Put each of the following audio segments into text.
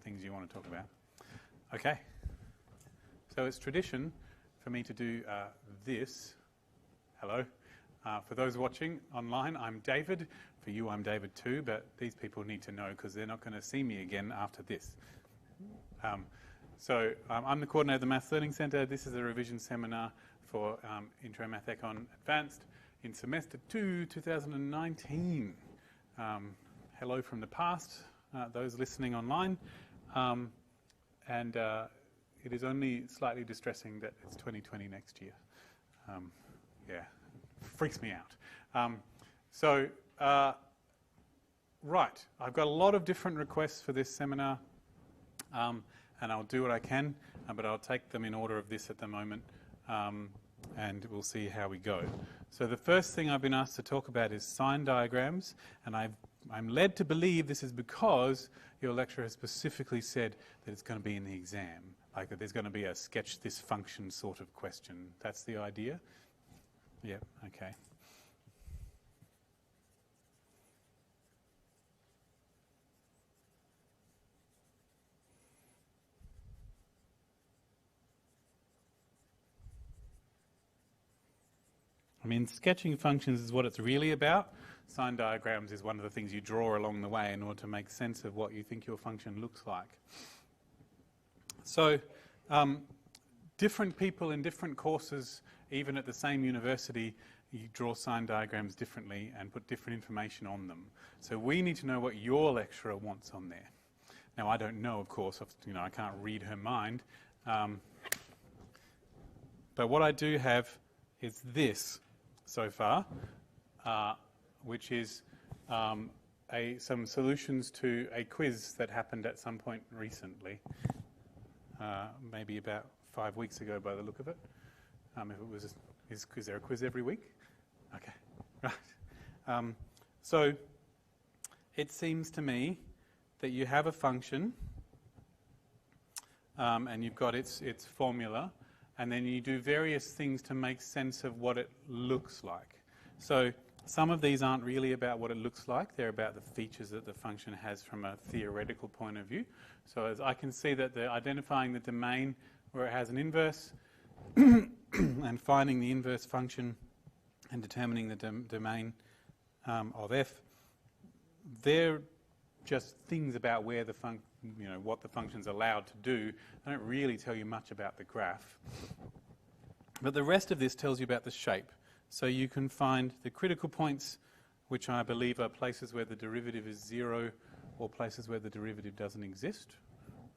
things you want to talk about. Okay. So it's tradition for me to do this. Hello. For those watching online, I'm David. For you, I'm David too, but these people need to know because they're not going to see me again after this. I'm the coordinator of the Math Learning Centre. This is a revision seminar for Intro Math Econ Advanced in Semester 2, 2019. Hello from the past, those listening online. It is only slightly distressing that it's 2020 next year. Yeah, freaks me out. Right, I've got a lot of different requests for this seminar, and I'll do what I can, but I'll take them in order of this at the moment, and we'll see how we go. So the first thing I've been asked to talk about is sign diagrams, and I'm led to believe this is because your lecturer has specifically said that it's going to be in the exam, like that there's going to be a sketch this function sort of question. That's the idea? Yep, okay. I mean, sketching functions is what it's really about. Sign diagrams is one of the things you draw along the way in order to make sense of what you think your function looks like. So, different people in different courses, even at the same university, you draw sign diagrams differently and put different information on them. So we need to know what your lecturer wants on there. Now, I don't know, of course, I can't read her mind. But what I do have is this so far, which is some solutions to a quiz that happened at some point recently, maybe about 5 weeks ago by the look of it. If it was, is there a quiz every week? Okay, right. So it seems to me that you have a function, and you've got its formula, and then you do various things to make sense of what it looks like. So some of these aren't really about what it looks like. They're about the features that the function has from a theoretical point of view. So as I can see that they're identifying the domain where it has an inverse and finding the inverse function and determining the domain of f. They're just things about where the what the function's allowed to do. They don't really tell you much about the graph. But the rest of this tells you about the shape. So you can find the critical points, which I believe are places where the derivative is 0 or places where the derivative doesn't exist.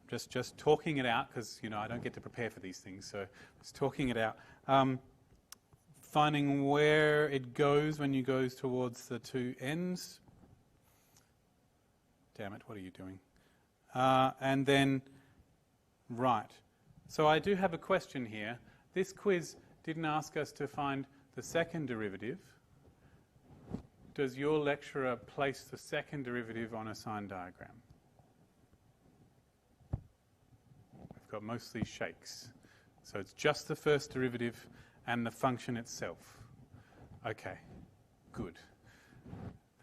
Just talking it out, because I don't get to prepare for these things, so just talking it out. Finding where it goes when you go towards the two ends. Damn it, what are you doing? And then, right. So I do have a question here. This quiz didn't ask us to find the second derivative. Does your lecturer place the second derivative on a sign diagram? We've got mostly shakes. So it's just the first derivative and the function itself. Okay, good.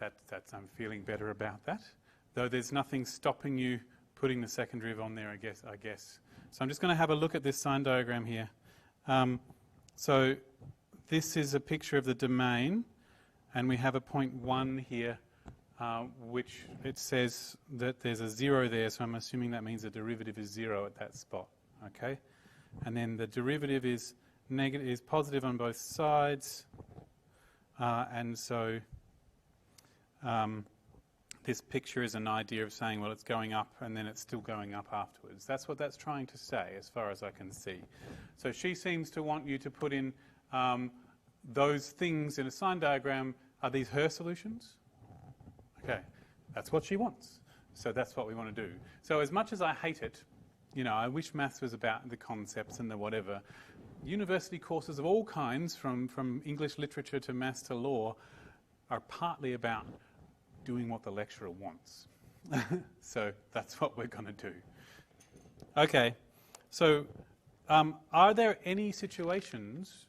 I'm feeling better about that. Though there's nothing stopping you putting the second derivative on there, I guess. So I'm just going to have a look at this sign diagram here. So this is a picture of the domain, and we have a point 1 here, which it says that there's a 0 there, so I'm assuming that means the derivative is 0 at that spot. Okay? And then the derivative is positive on both sides, and so this picture is an idea of saying, well, it's going up and then it's still going up afterwards. That's what that's trying to say, as far as I can see. So she seems to want you to put in those things in a sign diagram. Are these her solutions? Okay, that's what she wants. So that's what we want to do. So as much as I hate it, I wish maths was about the concepts and the whatever. University courses of all kinds, from English literature to maths to law, are partly about doing what the lecturer wants. So that's what we're going to do. Okay, so are there any situations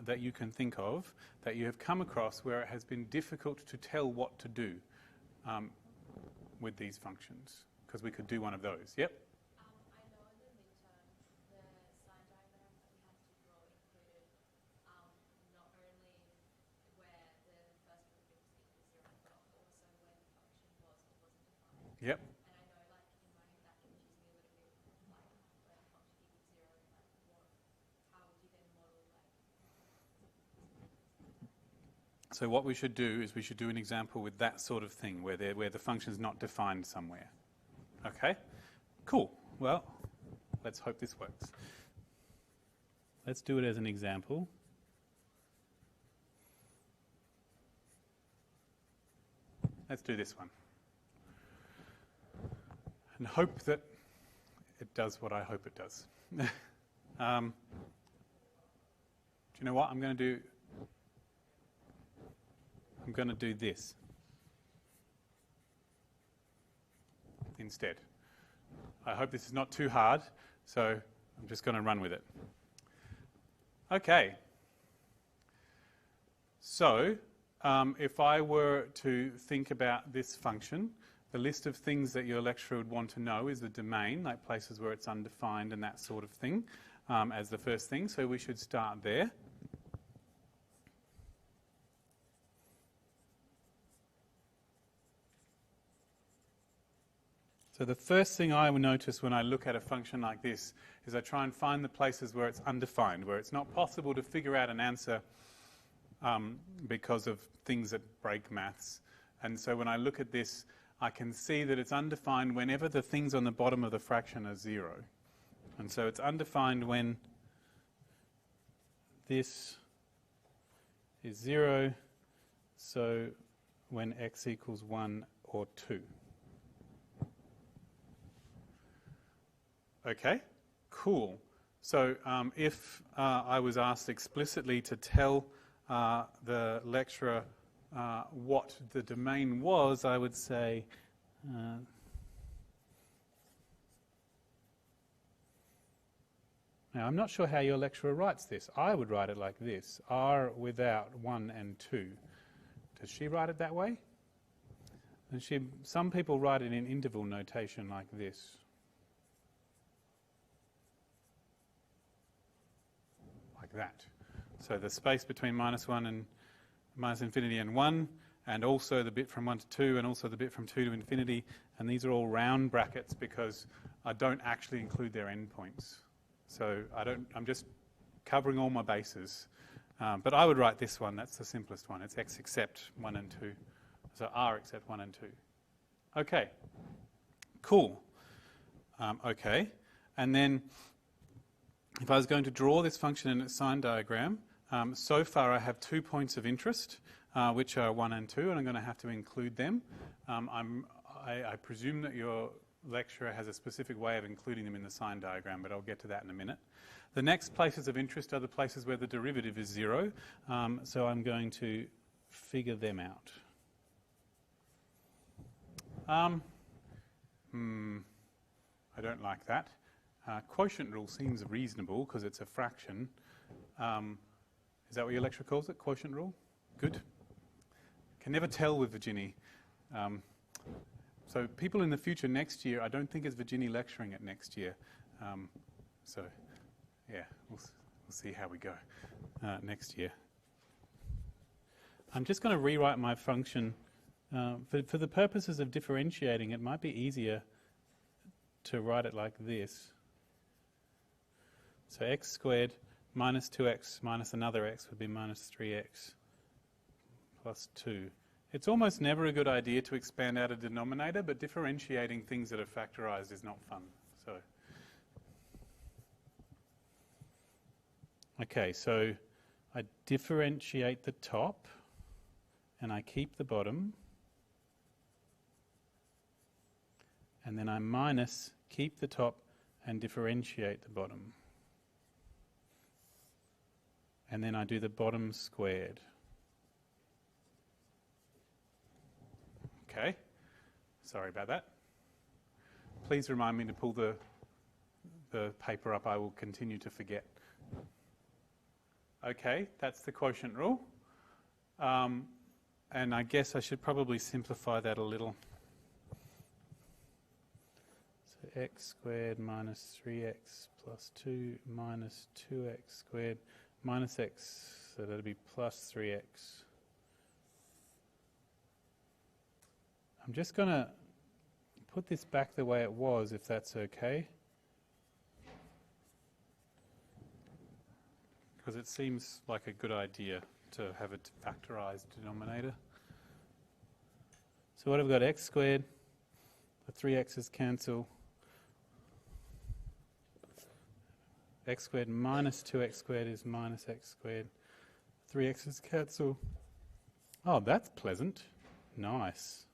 that you can think of that you have come across where it has been difficult to tell what to do with these functions? Because we could do one of those. Yep? Yep. And I know, like, in my that confused me a little bit, like, where the function equals 0 and, like, how would you then model, like... So what we should do is we should do an example with that sort of thing, where the function's not defined somewhere. Okay? Cool. Well, let's hope this works. Let's do it as an example. Let's do this one. And hope that it does what I hope it does. Do you know what I'm going to do? I'm going to do this instead. I hope this is not too hard, so I'm just going to run with it. Okay. So, if I were to think about this function, the list of things that your lecturer would want to know is the domain, like places where it's undefined and that sort of thing, as the first thing. So we should start there. So the first thing I will notice when I look at a function like this is I try and find the places where it's undefined, where it's not possible to figure out an answer because of things that break maths. And so when I look at this, I can see that it's undefined whenever the things on the bottom of the fraction are 0. And so it's undefined when this is 0, so when x equals 1 or 2. Okay, cool. So if I was asked explicitly to tell the lecturer what the domain was, I would say now I'm not sure how your lecturer writes this. I would write it like this, R without 1 and 2. Does she write it that way? And some people write it in interval notation like this. Like that. So the space between -1 and minus infinity and 1, and also the bit from 1 to 2, and also the bit from 2 to infinity, and these are all round brackets because I don't actually include their endpoints. So I'm just covering all my bases. But I would write this one, that's the simplest one. It's x except 1 and 2. So R except 1 and 2. Okay. Cool. Okay. And then if I was going to draw this function in its sign diagram, so far I have 2 points of interest, which are 1 and 2, and I'm going to have to include them. I presume that your lecturer has a specific way of including them in the sign diagram, but I'll get to that in a minute. The next places of interest are the places where the derivative is 0, so I'm going to figure them out. I don't like that. Quotient rule seems reasonable because it's a fraction. Is that what your lecturer calls it? Quotient rule? Good. Can never tell with Virginie. So people in the future next year, I don't think it's Virginie lecturing it next year. So yeah, we'll see how we go next year. I'm just going to rewrite my function. For the purposes of differentiating, it might be easier to write it like this. So x squared minus 2x minus another x would be minus 3x plus 2. It's almost never a good idea to expand out a denominator, but differentiating things that are factorized is not fun. So, okay, so I differentiate the top and I keep the bottom, and then I minus, keep the top and differentiate the bottom. And then I do the bottom squared. Okay, sorry about that. Please remind me to pull the paper up. I will continue to forget. Okay, that's the quotient rule. And I guess I should probably simplify that a little. So x squared minus 3x plus 2 minus 2x squared minus x, so that'll be plus 3x. I'm just going to put this back the way it was, if that's okay. Because it seems like a good idea to have a factorized denominator. So what have we got? X squared. The 3x's cancel. X squared minus 2x squared is minus x squared. 3x's cancel. Oh, that's pleasant. Nice.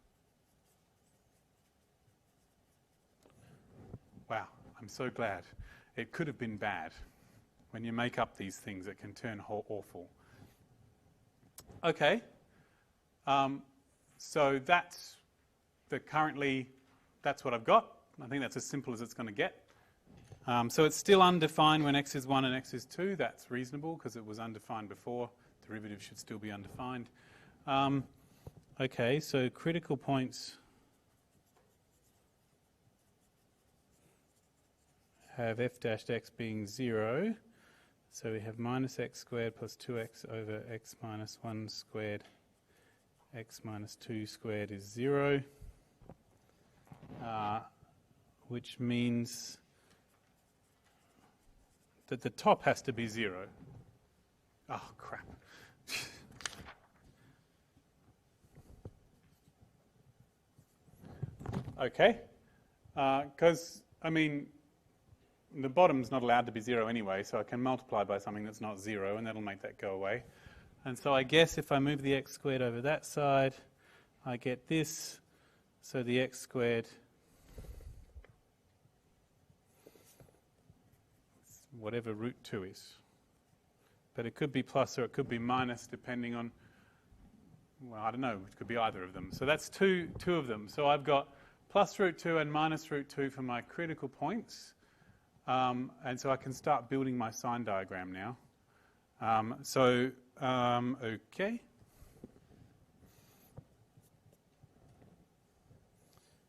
Wow, I'm so glad. It could have been bad. When you make up these things, it can turn awful. Okay. So that's that's what I've got. I think that's as simple as it's going to get. So it's still undefined when x is 1 and x is 2. That's reasonable because it was undefined before. Derivative should still be undefined. Okay, so critical points have f dash x being 0. So we have minus x squared plus 2x over x minus 1 squared. X minus 2 squared is 0. Which means that the top has to be 0. Oh, crap. Okay. Because, I mean, the bottom's not allowed to be 0 anyway, so I can multiply by something that's not 0, and that'll make that go away. And so I guess if I move the x squared over that side, I get this. So the x squared, whatever root 2 is. But it could be plus or it could be minus depending on, well, I don't know, it could be either of them. So that's two of them. So I've got plus root 2 and minus root 2 for my critical points. And so I can start building my sign diagram now. Okay.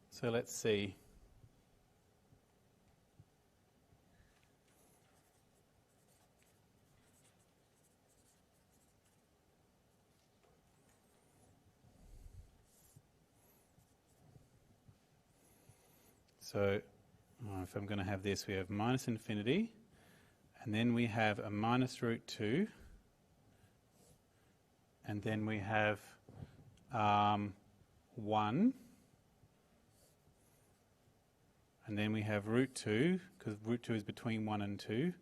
So let's see. So if I'm going to have this, we have minus infinity, and then we have a minus root 2, and then we have 1, and then we have root 2, because root 2 is between 1 and 2,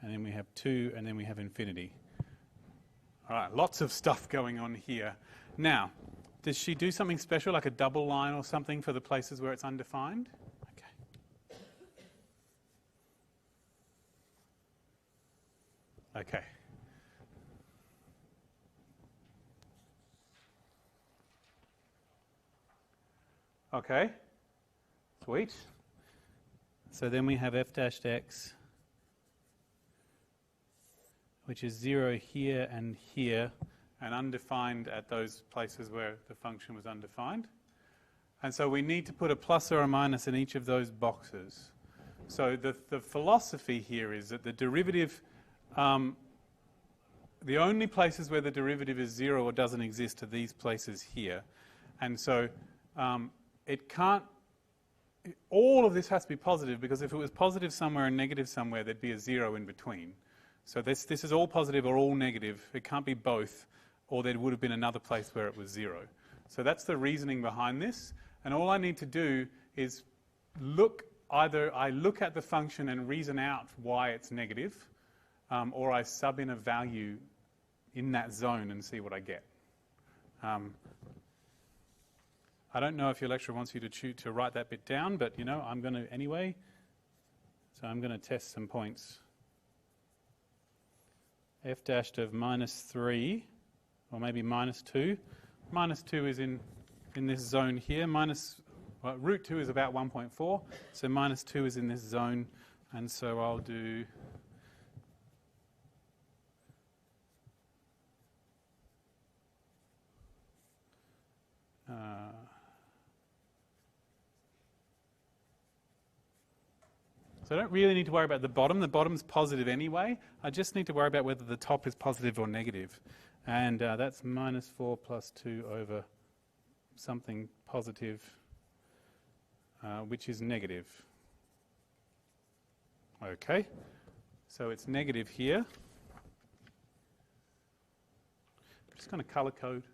and then we have 2, and then we have infinity. All right, lots of stuff going on here. Now, does she do something special, like a double line or something for the places where it's undefined? Okay. Okay. Sweet. So then we have f dashed x, which is 0 here and here, and undefined at those places where the function was undefined. And so we need to put a plus or a minus in each of those boxes. So the philosophy here is that the derivative, the only places where the derivative is 0 or doesn't exist are these places here. And so it can't, all of this has to be positive, because if it was positive somewhere and negative somewhere, there'd be a 0 in between. So this is all positive or all negative. It can't be both, or there would have been another place where it was 0. So that's the reasoning behind this. And all I need to do is either I look at the function and reason out why it's negative, or I sub in a value in that zone and see what I get. I don't know if your lecturer wants you to write that bit down, but I'm going to anyway. So I'm going to test some points. F dashed of minus 3, or maybe minus 2. Minus 2 is in this zone here. Root 2 is about 1.4, so minus 2 is in this zone, and so I'll do so I don't really need to worry about the bottom. The bottom's positive anyway. I just need to worry about whether the top is positive or negative. And that's minus 4 plus 2 over something positive. which is negative. Okay, so it's negative here. I'm just going to colour code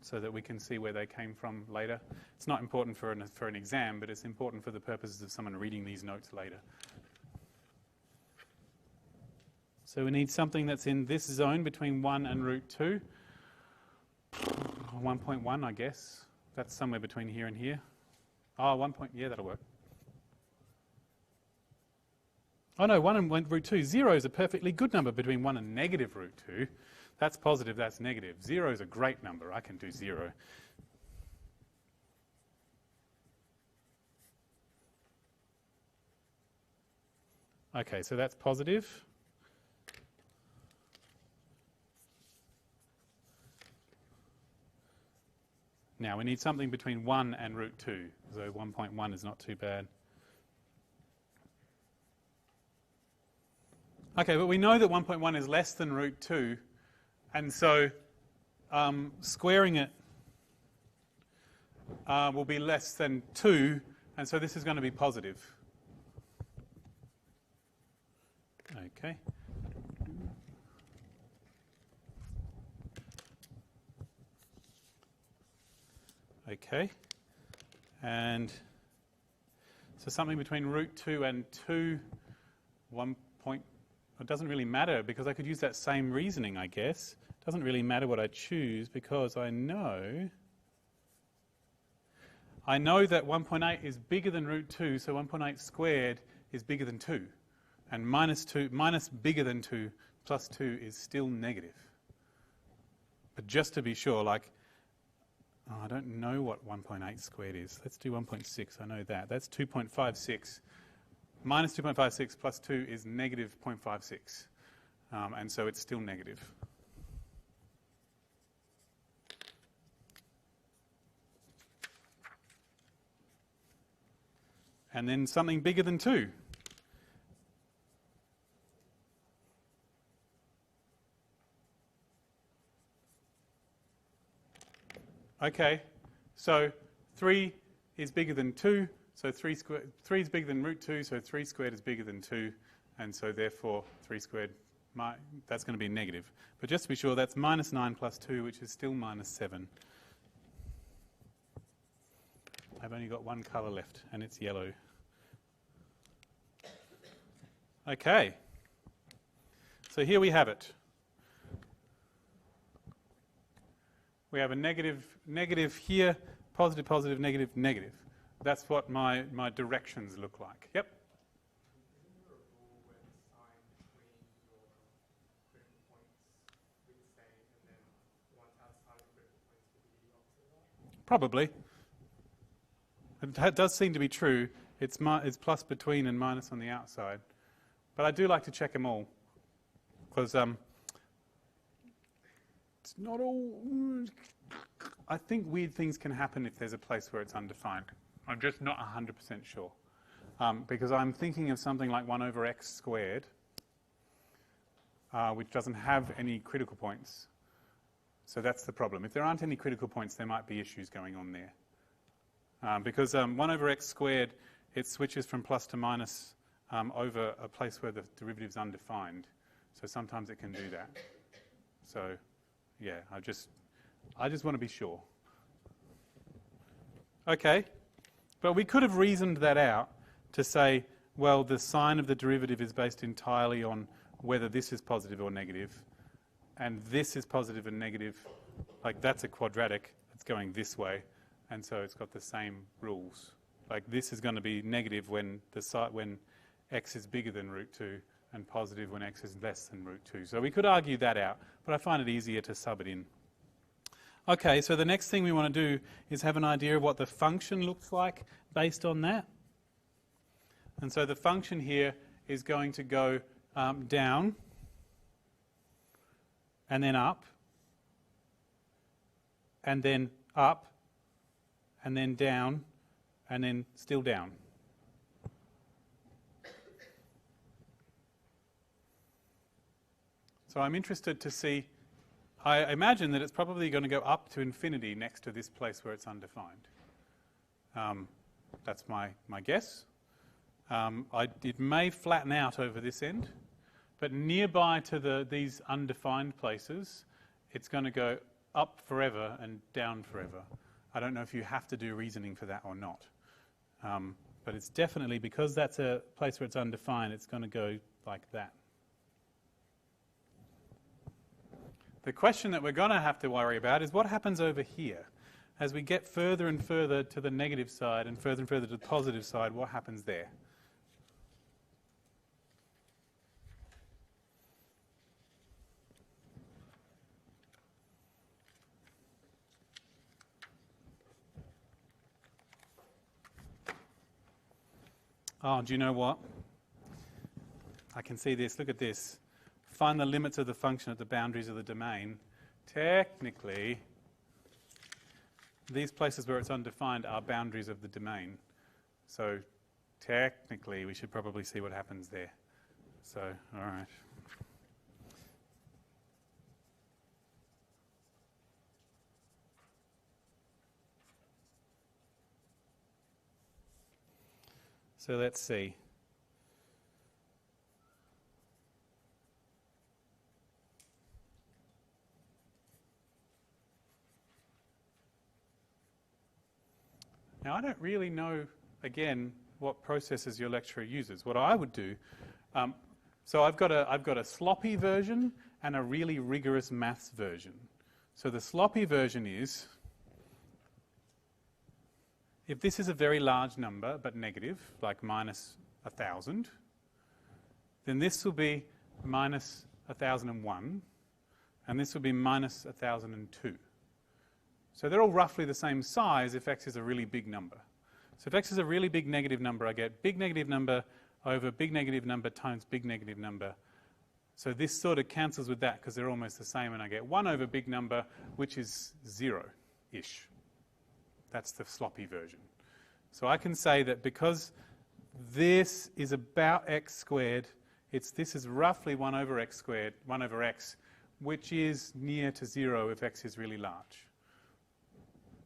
so that we can see where they came from later. It's not important for an exam, but it's important for the purposes of someone reading these notes later. So we need something that's in this zone between 1 and root 2. 1.1, I guess. That's somewhere between here and here. Oh, 1 point, yeah, that'll work. Oh no, 1 and root 2. 0 is a perfectly good number between 1 and negative root 2. That's positive, that's negative. 0 is a great number. I can do 0. Okay, so that's positive. Now we need something between 1 and root 2. So 1.1 is not too bad. Okay, but we know that 1.1 is less than root 2. And so squaring it will be less than 2. And so this is going to be positive. Okay. Okay. And so something between root 2 and 2, 1 point. It doesn't really matter because I could use that same reasoning, I guess. It doesn't really matter what I choose because I know that 1.8 is bigger than root 2, so 1.8 squared is bigger than 2. And minus bigger than 2 plus 2 is still negative. But just to be sure, like, I don't know what 1.8 squared is. Let's do 1.6, I know that. That's 2.56. Minus 2.56 plus 2 is negative 0.56. And so it's still negative. And then something bigger than 2. Okay, so 3 is bigger than 2. So 3 is bigger than root 2, so 3 squared is bigger than 2, and so therefore 3 squared, that's going to be negative. But just to be sure, that's minus 9 plus 2, which is still minus 7. I've only got one colour left, and it's yellow. Okay, so here we have it. We have a negative here, positive, positive, negative, negative. That's what my directions look like. Yep? Isn't there a rule where the sign between your critical points will the same and then one outside the critical points will be the opposite of that? Probably. That does seem to be true. It's plus between and minus on the outside. But I do like to check them all. Because it's not all... I think weird things can happen if there's a place where it's undefined. I'm just not 100% sure. Because I'm thinking of something like 1 over x squared, which doesn't have any critical points. So that's the problem. If there aren't any critical points, there might be issues going on there. Because 1 over x squared, it switches from plus to minus over a place where the derivative is undefined. So sometimes it can do that. So, yeah, I just want to be sure. Okay. But we could have reasoned that out to say, well, the sign of the derivative is based entirely on whether this is positive or negative, and this is positive and negative. Like, that's a quadratic. It's going this way, and so it's got the same rules. Like, this is going to be negative when x is bigger than root 2, and positive when x is less than root 2. So we could argue that out, but I find it easier to sub it in. Okay, so the next thing we want to do is have an idea of what the function looks like based on that. And so the function here is going to go down and then up and then up and then down and then still down. So I'm interested to see, I imagine that it's probably going to go up to infinity next to this place where it's undefined. That's my guess. It may flatten out over this end, but nearby to these undefined places, it's going to go up forever and down forever. I don't know if you have to do reasoning for that or not. But it's definitely, because that's a place where it's undefined, it's going to go like that. The question that we're going to have to worry about is what happens over here. As we get further and further to the negative side and further to the positive side, what happens there? Oh, do you know what? I can see this. Look at this. Find the limits of the function at the boundaries of the domain. Technically, these places where it's undefined are boundaries of the domain. So technically, we should probably see what happens there. So, all right. So let's see. Now, I don't really know, again, what processes your lecturer uses. What I would do, so I've got a sloppy version and a really rigorous maths version. So the sloppy version is, if this is a very large number but negative, like minus 1,000, then this will be minus 1,001, and this will be minus 1,002. So they're all roughly the same size if x is a really big number. So if x is a really big negative number, I get big negative number over big negative number times big negative number. So this sort of cancels with that because they're almost the same, and I get 1 over big number, which is 0-ish. That's the sloppy version. So I can say that because this is about x squared, this is roughly 1 over x squared, 1 over x, which is near to 0 if x is really large.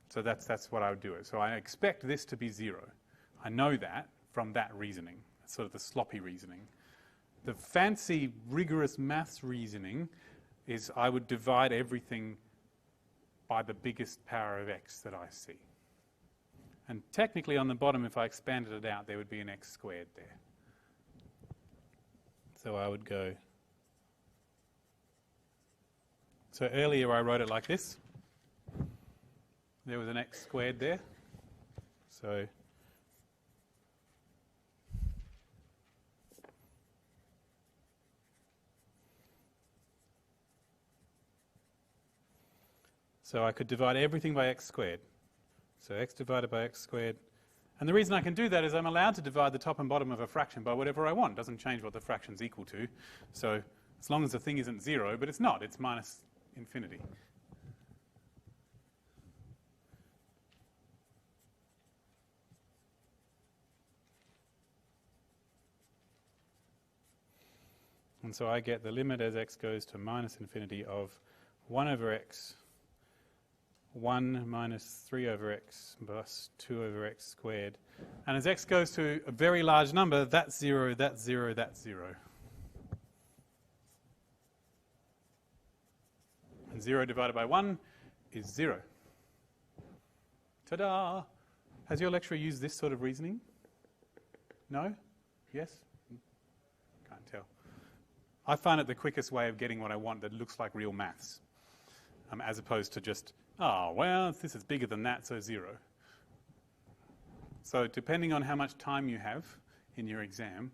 So that's what I would do it. So I expect this to be 0. I know that from that reasoning. That's sort of the sloppy reasoning. The fancy, rigorous maths reasoning is I would divide everything by the biggest power of x that I see. And technically on the bottom, if I expanded it out, there would be an x squared there. So I would go. So earlier I wrote it like this. There was an x squared there. So I could divide everything by x squared. So x divided by x squared. And the reason I can do that is I'm allowed to divide the top and bottom of a fraction by whatever I want. It doesn't change what the fraction's equal to. So as long as the thing isn't 0, but it's not. It's minus infinity. And so I get the limit as x goes to minus infinity of 1 over x, 1 minus 3 over x plus 2 over x squared. And as x goes to a very large number, that's 0, that's 0, that's 0. And 0 divided by 1 is 0. Ta-da! Has your lecturer used this sort of reasoning? No? Yes? Can't tell. I find it the quickest way of getting what I want that looks like real maths, as opposed to just, oh, well, this is bigger than that, so 0. So depending on how much time you have in your exam,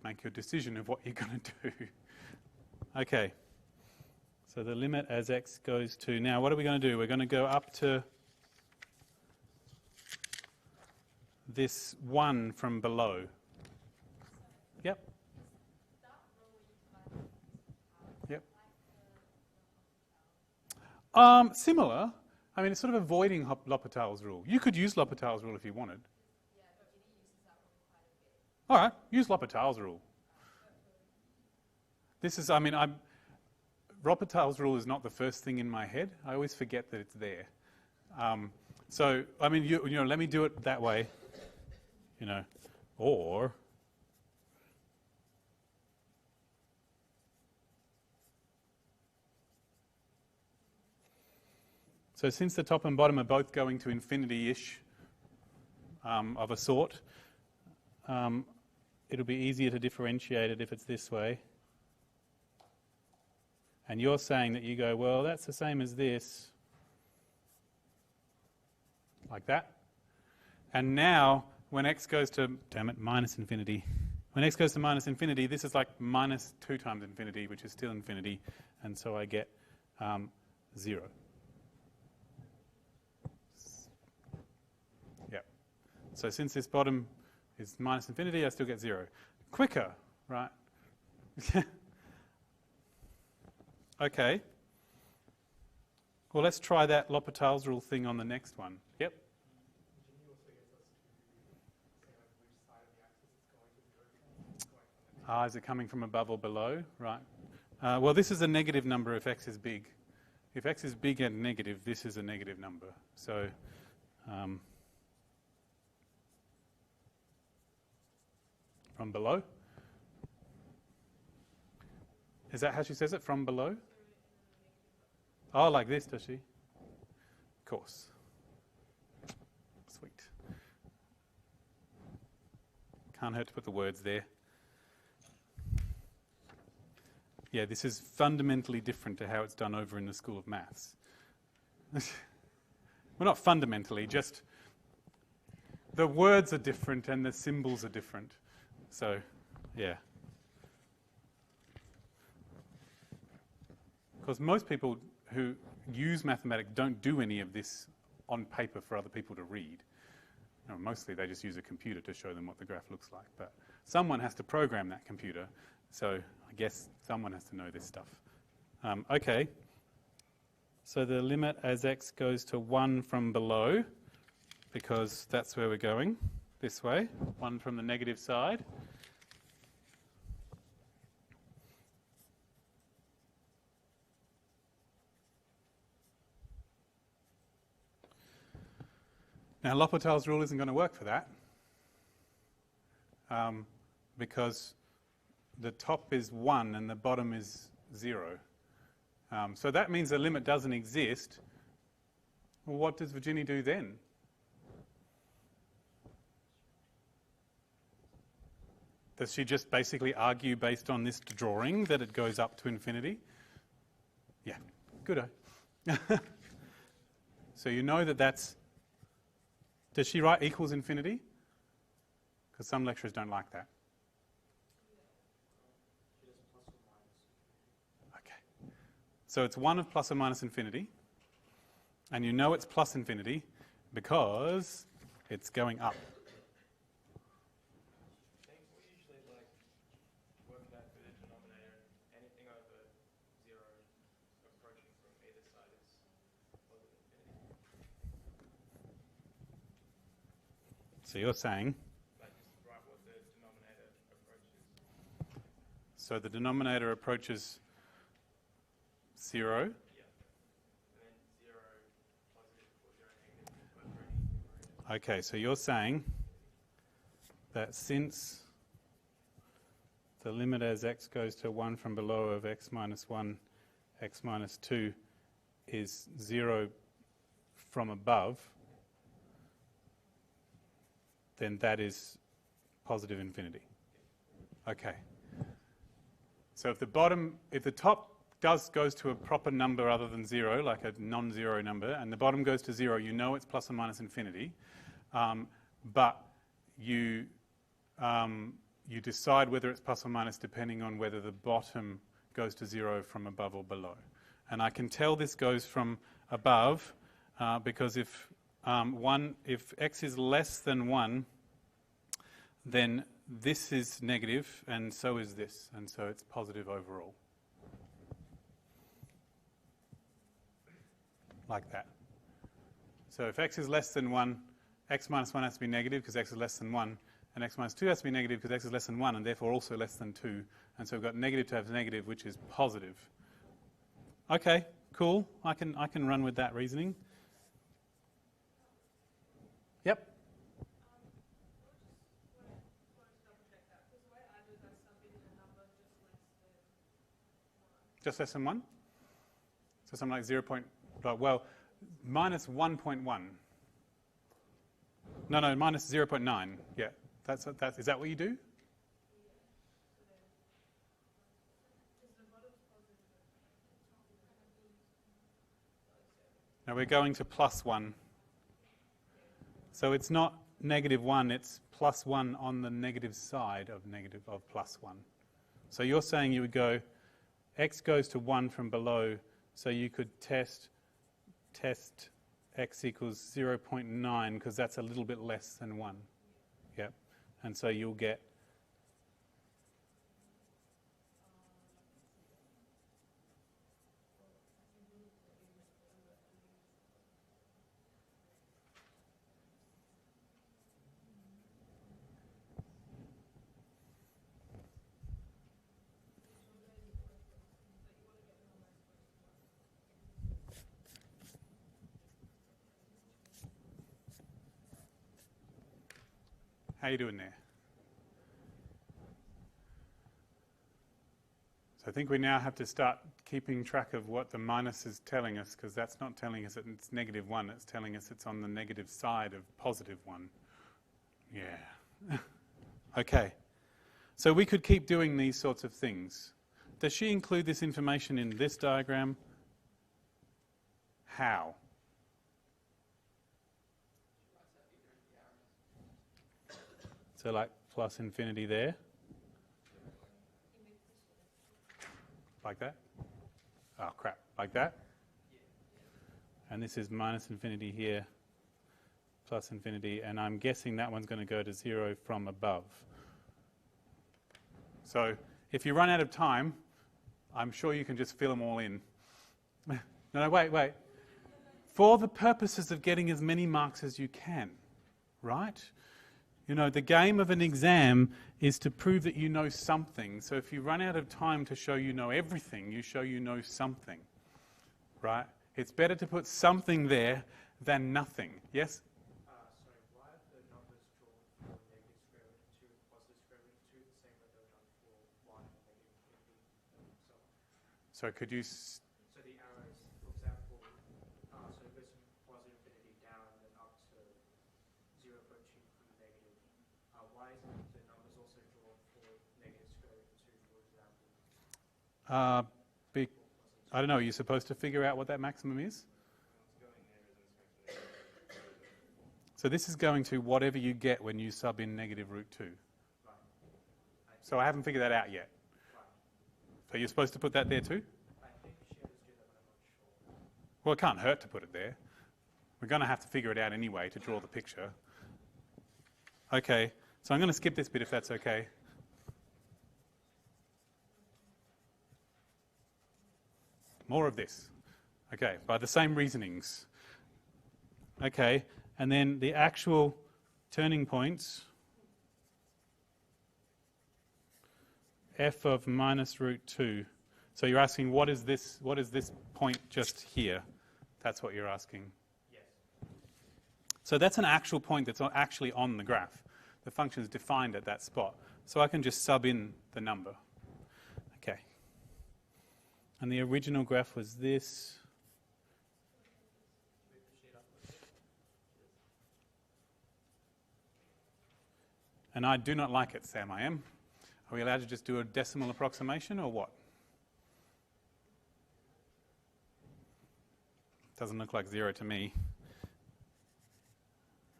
make your decision of what you're going to do. Okay. So the limit as x goes to... Now, what are we going to do? We're going to go up to this 1 from below. Yep. Yep. Similar. I mean, it's sort of avoiding L'Hopital's rule. You could use L'Hopital's rule if you wanted. Yeah, but he uses that one quite a bit. All right, use L'Hopital's rule. This is, I mean, L'Hopital's rule is not the first thing in my head. I always forget that it's there. So, I mean, you know, let me do it that way, you know, or so since the top and bottom are both going to infinity-ish of a sort, it'll be easier to differentiate it if it's this way. And you're saying that you go, well, that's the same as this, like that. And now, when x goes to, damn it, minus infinity. When x goes to minus infinity, this is like minus 2 times infinity, which is still infinity, and so I get 0. Yep. So since this bottom is minus infinity, I still get 0. Quicker, right? Okay. Well, let's try that L'Hopital's rule thing on the next one. Yep. Can you also get us to say like which side of the axis is going to 0 from? It's going from the Is it coming from above or below? Right. Well, this is a negative number if x is big. If x is big and negative, this is a negative number. So, from below? Is that how she says it? From below? Oh, like this, does she? Of course. Sweet. Can't hurt to put the words there. Yeah, this is fundamentally different to how it's done over in the School of Maths. Well, not fundamentally, just the words are different and the symbols are different. So, yeah. Because most people who use mathematics don't do any of this on paper for other people to read. You know, mostly they just use a computer to show them what the graph looks like. But someone has to program that computer, so I guess someone has to know this stuff. Okay. So the limit as x goes to 1 from below, because that's where we're going, this way, 1 from the negative side. Now, L'Hopital's rule isn't going to work for that because the top is 1 and the bottom is 0. So that means the limit doesn't exist. Well, what does Virginia do then? Does she just basically argue based on this drawing that it goes up to infinity? Yeah, good. So you know that that's... Does she write equals infinity? Because some lecturers don't like that. Okay. So it's 1 of plus or minus infinity. And you know it's plus infinity because it's going up. I think we usually work that for the denominator. Anything over 0 approaching from either side is positive infinity. So you're saying... Like just write what the denominator approaches. So the denominator approaches 0. Yeah. And then 0 positive or 0 negative for any numerator. Okay, so you're saying that since the limit as x goes to 1 from below of x minus 1, x minus 2 is 0 from above, then that is positive infinity. Okay. So if the top goes to a proper number other than 0, like a non-zero number, and the bottom goes to 0, you know it's plus or minus infinity, but you decide whether it's plus or minus depending on whether the bottom goes to 0 from above or below. And I can tell this goes from above because if x is less than 1, then this is negative and so is this, and so it's positive overall. Like that. So if x is less than 1, x minus 1 has to be negative because x is less than 1, and x minus 2 has to be negative because x is less than 1 and therefore also less than 2, and so we've got negative times negative, which is positive. Okay, cool. I can run with that reasoning. Just less than 1? So something like 0. Well, minus 1.1. No, minus 0.9. Yeah, is that what you do? Now we're going to plus 1. So it's not -1, it's plus 1 on the negative side of plus 1. So you're saying you would go, x goes to 1 from below, so you could test x equals 0.9 because that's a little bit less than 1. Yep. And so you'll get How you doing there? So I think we now have to start keeping track of what the minus is telling us, because that's not telling us that it's -1, it's telling us it's on the negative side of +1. Yeah. Okay. So we could keep doing these sorts of things. Does she include this information in this diagram? How? So like plus infinity there. Like that? Oh crap, like that? And this is minus infinity here, plus infinity, and I'm guessing that one's going to go to 0 from above. So if you run out of time, I'm sure you can just fill them all in. No, wait. For the purposes of getting as many marks as you can, right? You know, the game of an exam is to prove that you know something. So if you run out of time to show you know everything, you show you know something, right? It's better to put something there than nothing. Yes? Sorry, why are the numbers drawn for negative square root of 2 and positive square root of 2 the same way they were done for 1 and negative infinity and so on? So could you... So the arrows, for example, so it goes from positive infinity down and then up to 0.2 from negative. Why isn't the numbers also drawn for negative square root of 2, for example? I don't know, are you supposed to figure out what that maximum is? So this is going to whatever you get when you sub in negative root 2. Right. So I haven't figured that out yet. Right. So you're supposed to put that there too? I think she has to do that, but I'm not sure. Well, it can't hurt to put it there. We're going to have to figure it out anyway to draw the picture. Okay, so I'm going to skip this bit if that's okay. More of this. Okay, by the same reasonings. Okay, and then the actual turning points, f of minus root 2. So you're asking what is this point just here? That's what you're asking. Yes. So that's an actual point that's actually on the graph. The function is defined at that spot. So I can just sub in the number. Okay. And the original graph was this. And I do not like it, Sam, I am. Are we allowed to just do a decimal approximation or what? Doesn't look like 0 to me.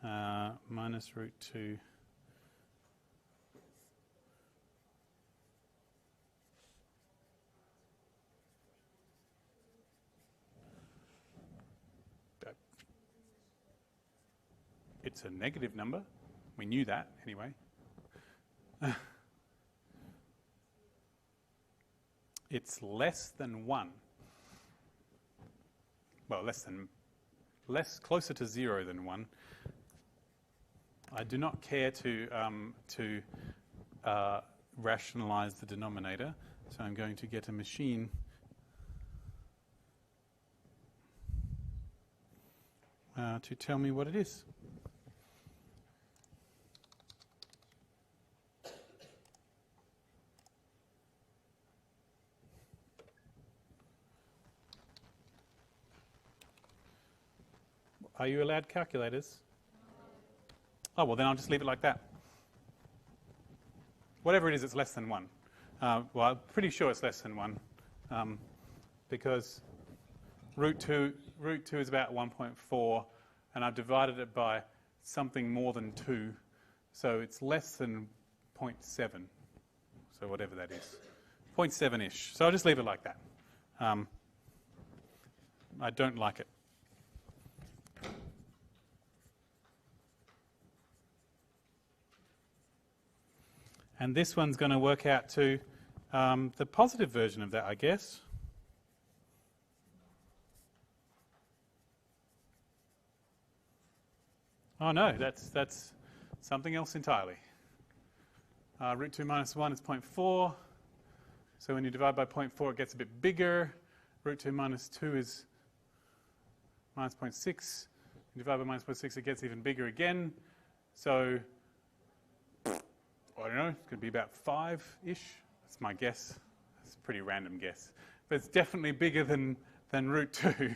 Minus root 2. It's a negative number. We knew that anyway. It's less than 1. Well, closer to 0 than 1. I do not care to rationalize the denominator, so I'm going to get a machine to tell me what it is. Are you allowed calculators? Oh, well, then I'll just leave it like that. Whatever it is, it's less than 1. Well, I'm pretty sure it's less than 1 because root 2 is about 1.4, and I've divided it by something more than 2, so it's less than 0.7. So whatever that is. 0.7-ish. So I'll just leave it like that. I don't like it. And this one's going to work out to the positive version of that, I guess. Oh no, that's something else entirely. Root 2 minus 1 is 0.4. So when you divide by 0.4, it gets a bit bigger. Root 2 minus 2 is minus 0.6. You divide by minus 0.6, it gets even bigger again. So I don't know, it could be about 5-ish. That's my guess. It's a pretty random guess. But it's definitely bigger than root 2.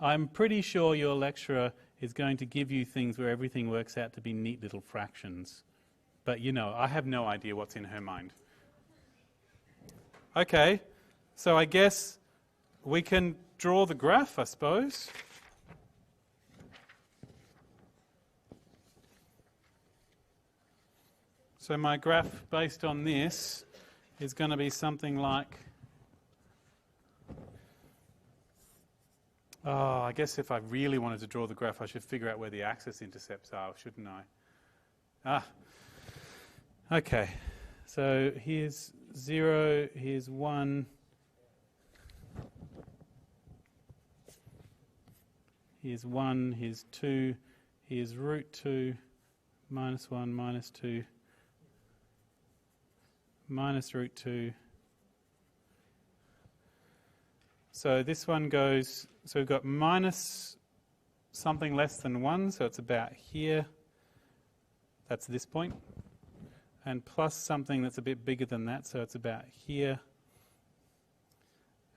I'm pretty sure your lecturer is going to give you things where everything works out to be neat little fractions. But, you know, I have no idea what's in her mind. Okay, so I guess we can draw the graph, I suppose. So my graph based on this is going to be something like, I guess if I really wanted to draw the graph, I should figure out where the axis intercepts are, shouldn't I? Okay. So here's 0, here's 1. Here's 1, here's 2, here's root 2, minus 1, minus 2, minus root 2. So this one goes, so we've got minus something less than 1, so it's about here. That's this point. And plus something that's a bit bigger than that, so it's about here.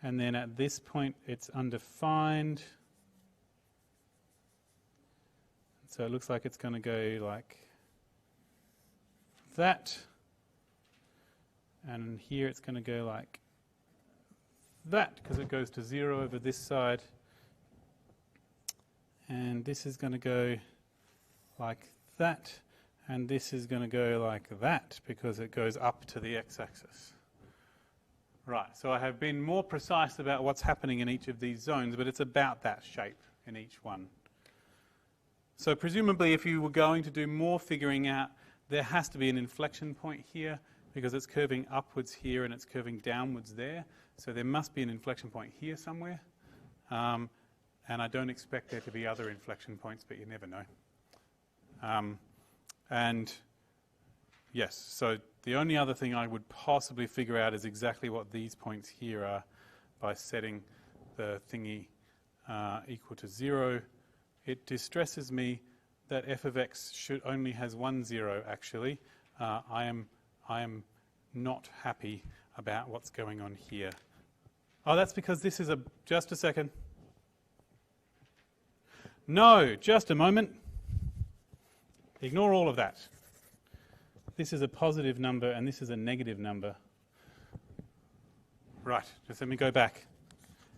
And then at this point, it's undefined. So it looks like it's going to go like that. And here it's going to go like that, because it goes to 0 over this side. And this is going to go like that. And this is going to go like that, because it goes up to the x-axis. Right, so I have been more precise about what's happening in each of these zones, but it's about that shape in each one. So presumably if you were going to do more figuring out, there has to be an inflection point here, because it's curving upwards here and it's curving downwards there. So there must be an inflection point here somewhere. And I don't expect there to be other inflection points, but you never know. And yes, so the only other thing I would possibly figure out is exactly what these points here are by setting the thingy equal to 0. It distresses me that f of x only has 1 0, actually. I am not happy about what's going on here. Oh, that's because this is just a second. No, just a moment. Ignore all of that. This is a positive number and this is a negative number. Right, just let me go back.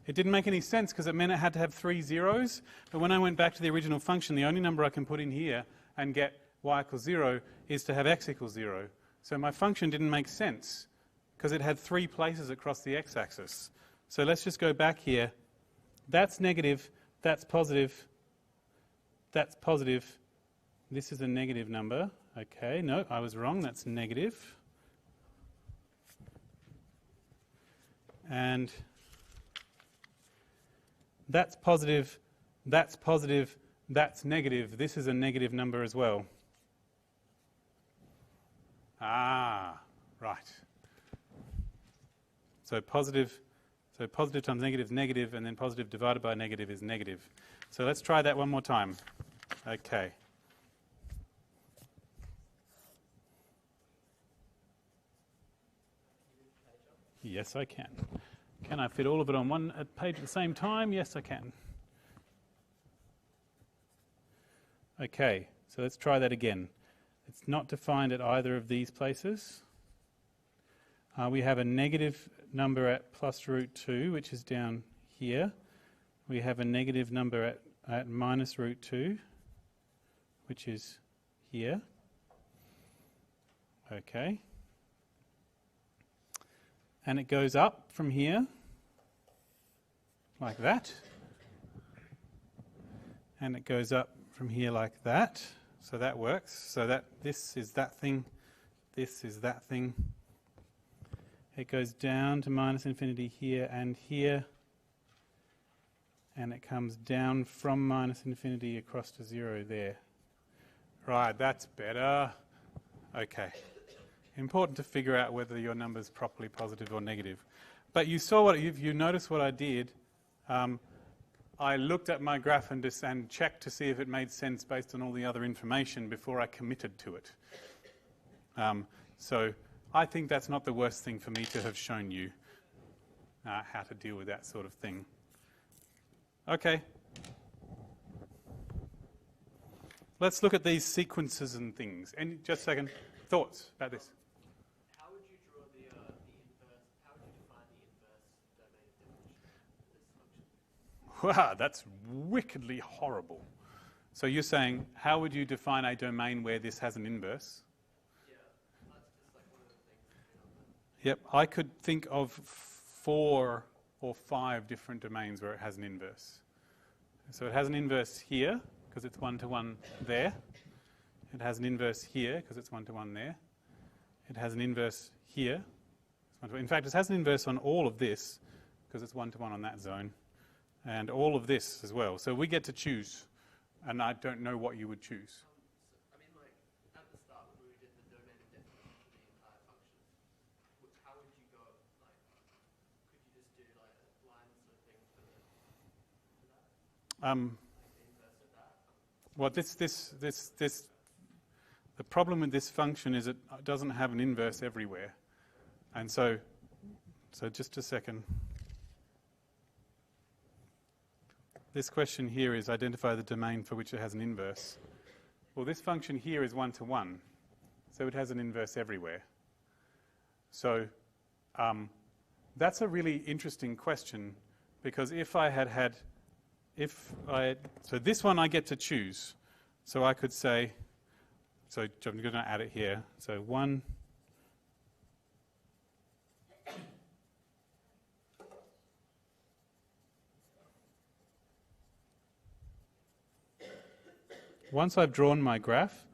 It didn't make any sense because it meant it had to have 3 zeros, but when I went back to the original function, the only number I can put in here and get y equals 0 is to have x equals 0. So my function didn't make sense because it had 3 places across the x-axis. So let's just go back here. That's negative, that's positive, that's positive. This is a negative number. Okay, no, I was wrong, that's negative. And that's positive, that's positive, that's negative. This is a negative number as well. Ah, right. So positive times negative is negative, and then positive divided by negative is negative. So let's try that one more time. Okay. Yes, I can. Can I fit all of it on one page at the same time? Yes, I can. Okay, so let's try that again. It's not defined at either of these places. We have a negative number at plus root 2, which is down here. We have a negative number at minus root 2, which is here. Okay. And it goes up from here, like that. And it goes up from here like that. So that works. So that this is that thing, this is that thing. It goes down to minus infinity here and here. And it comes down from minus infinity across to 0 there. Right, that's better. Okay. Important to figure out whether your number's properly positive or negative. But you saw what you noticed what I did. I looked at my graph and checked to see if it made sense based on all the other information before I committed to it. So I think that's not the worst thing for me to have shown you how to deal with that sort of thing. Okay. Let's look at these sequences and things. And just a second, thoughts about this? How would you draw the inverse? How would you define the inverse domain definition of this function? Wow, that's wickedly horrible. So you're saying, how would you define a domain where this has an inverse? Yeah, that's just like one of the things. Yep, I could think of 4 or 5 different domains where it has an inverse. So it has an inverse here, because it's 1-to-1 there. It has an inverse here, because it's 1-to-1 there. It has an inverse here. In fact, it has an inverse on all of this, because it's 1-to-1 on that zone. And all of this as well. So we get to choose. And I don't know what you would choose. I mean, like, at the start when we did the domain definition for the entire function, how would you go, like, could you just do, like, a line sort of thing for that? Like the inverse of that? Well, the problem with this function is it doesn't have an inverse everywhere. And so just a second. This question here is identify the domain for which it has an inverse. Well, this function here is 1-to-1, so it has an inverse everywhere. So that's a really interesting question, because so this one I get to choose. So I could say, so I'm going to add it here. So 1. Once I've drawn my graph,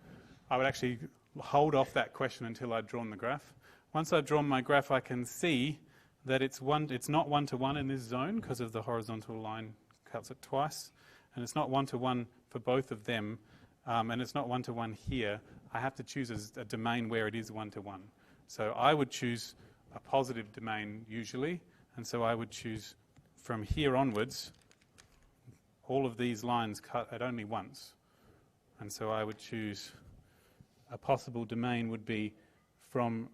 I would actually hold off that question until I've drawn the graph. Once I've drawn my graph, I can see that it's not 1-to-1 in this zone because of the horizontal line cuts it twice, and it's not 1-to-1 for both of them, and it's not 1-to-1 here. I have to choose a domain where it is 1-to-1. So I would choose a positive domain usually, and so I would choose from here onwards, all of these lines cut at only once. And so I would choose a possible domain would be from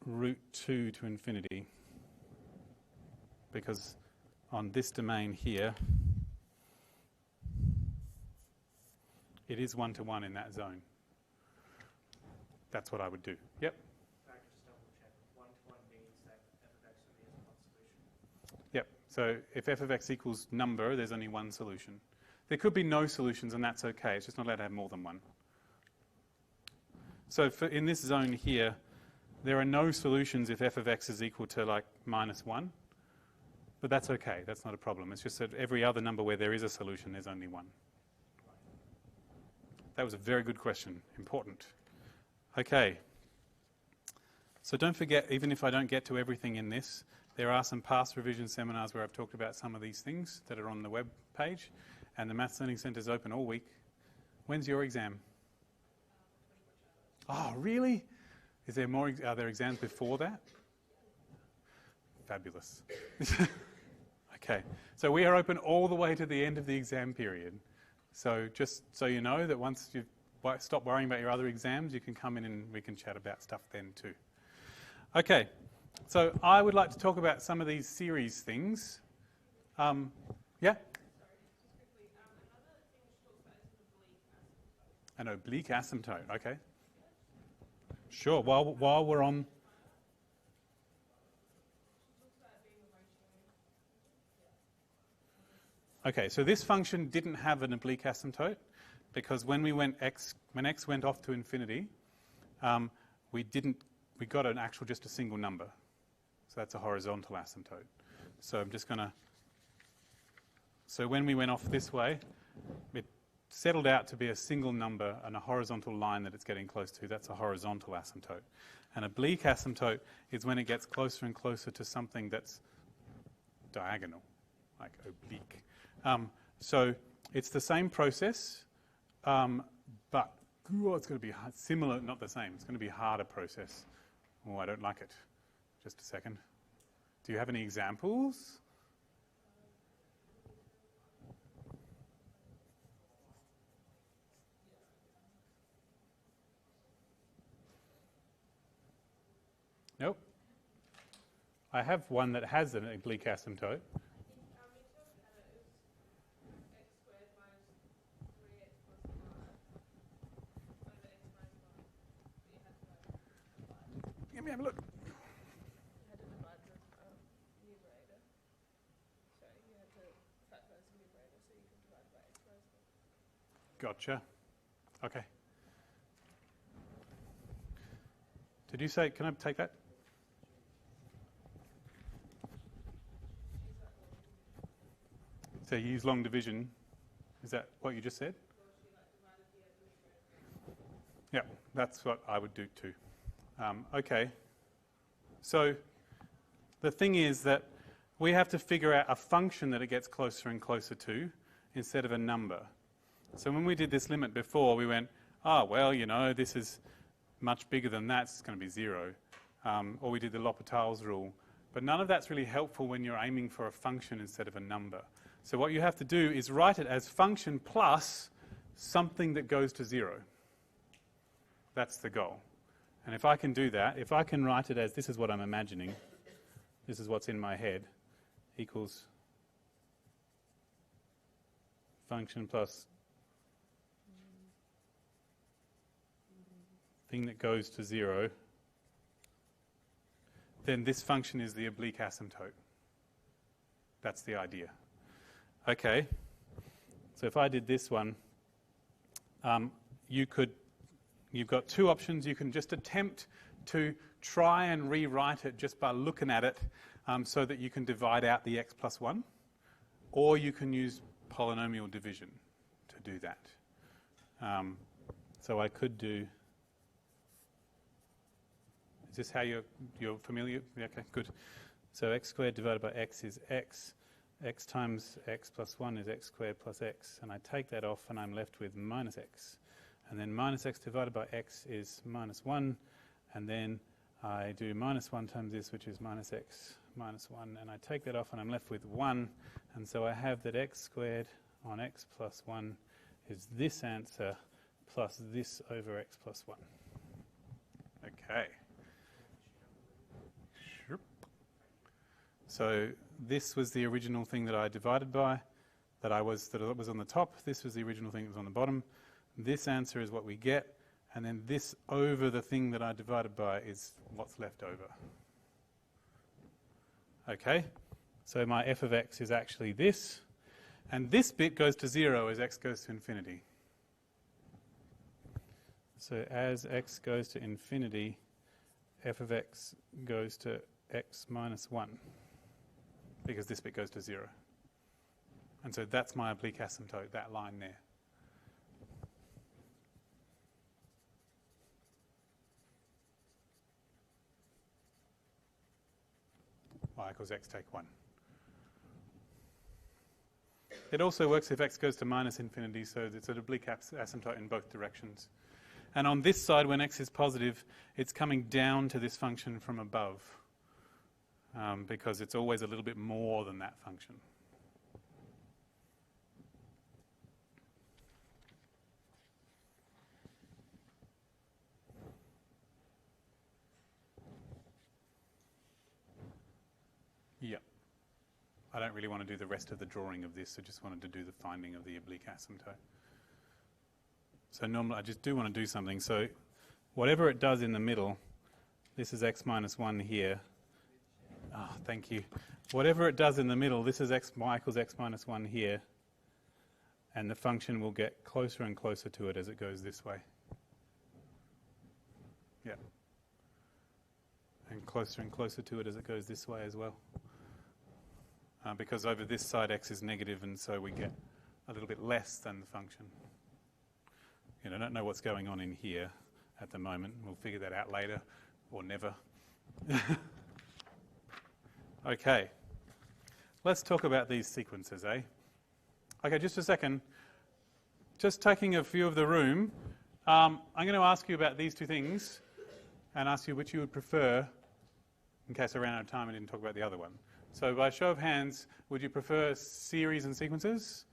root 2 to infinity, because on this domain here, it is 1-to-1 in that zone. That's what I would do. Yep. I could just double check. 1-to-1 means that f of x only has one solution. Yep. So if f of x equals number, there's only one solution. There could be no solutions, and that's okay. It's just not allowed to have more than one. So in this zone here, there are no solutions if f of x is equal to like -1. But that's okay. That's not a problem. It's just that every other number where there is a solution, there's only one. That was a very good question. Important. Okay. So don't forget, even if I don't get to everything in this, there are some past revision seminars where I've talked about some of these things that are on the web page. And the Maths Learning Centre is open all week. When's your exam? Oh, really? Is there more? Are there exams before that? Fabulous. Okay. So we are open all the way to the end of the exam period. So just so you know that once you've stopped worrying about your other exams, you can come in and we can chat about stuff then too. Okay. So I would like to talk about some of these series things. Yeah? An oblique asymptote, okay. Sure, while we're on... Okay, so this function didn't have an oblique asymptote because when x went off to infinity, we got an actual just a single number. So that's a horizontal asymptote. So I'm just going to... So when we went off this way, it settled out to be a single number and a horizontal line that it's getting close to. That's a horizontal asymptote. An oblique asymptote is when it gets closer and closer to something that's diagonal, like oblique. So it's the same process, but it's going to be similar, not the same. It's going to be a harder process. Oh, I don't like it. Just a second. Do you have any examples? Nope. I have one that has an oblique asymptote. Let me have a look. Gotcha. Okay. Did you say, can I take that? So you use long division. Is that what you just said? Yeah, that's what I would do too. Okay. So the thing is that we have to figure out a function that it gets closer and closer to instead of a number. So when we did this limit before, we went, oh, well, you know, this is much bigger than that, it's going to be 0. Or we did the L'Hopital's rule. But none of that's really helpful when you're aiming for a function instead of a number. So what you have to do is write it as function plus something that goes to 0. That's the goal. And if I can do that, if I can write it as this is what I'm imagining, this is what's in my head, equals function plus thing that goes to 0, then this function is the oblique asymptote. That's the idea. Okay, so if I did this one, you've got two options. You can just attempt to try and rewrite it just by looking at it so that you can divide out the x plus 1, or you can use polynomial division to do that. So I could do... Is this how you're familiar? Yeah, okay, good. So x squared divided by x is x. X times x plus 1 is x squared plus x. And I take that off and I'm left with minus x. And then minus x divided by x is minus 1. And then I do minus 1 times this, which is minus x minus 1. And I take that off and I'm left with 1. And so I have that x squared on x plus 1 is this answer plus this over x plus 1. Okay. So this was the original thing that I divided by, that was on the top. This was the original thing that was on the bottom. This answer is what we get, and then this over the thing that I divided by is what's left over. Okay, so my f of x is actually this, and this bit goes to 0 as x goes to infinity. So as x goes to infinity, f of x goes to x minus 1. Because this bit goes to 0. And so that's my oblique asymptote, that line there. Y equals x take 1. It also works if x goes to minus infinity, so it's an oblique asymptote in both directions. And on this side, when x is positive, it's coming down to this function from above. Because it's always a little bit more than that function. Yep. I don't really want to do the rest of the drawing of this. I just wanted to do the finding of the oblique asymptote. So normally I just do want to do something. So whatever it does in the middle, this is x minus 1 here. Oh, thank you. Whatever it does in the middle, this is y equals x minus 1 here. And the function will get closer and closer to it as it goes this way. Yeah. And closer to it as it goes this way as well. Because over this side x is negative, and so we get a little bit less than the function. I don't know what's going on in here at the moment. We'll figure that out later, or never. Okay. Let's talk about these sequences, eh? Okay, just a second. Just taking a view of the room, I'm going to ask you about these two things and ask you which you would prefer, in case I ran out of time and didn't talk about the other one. So by show of hands, would you prefer series and sequences?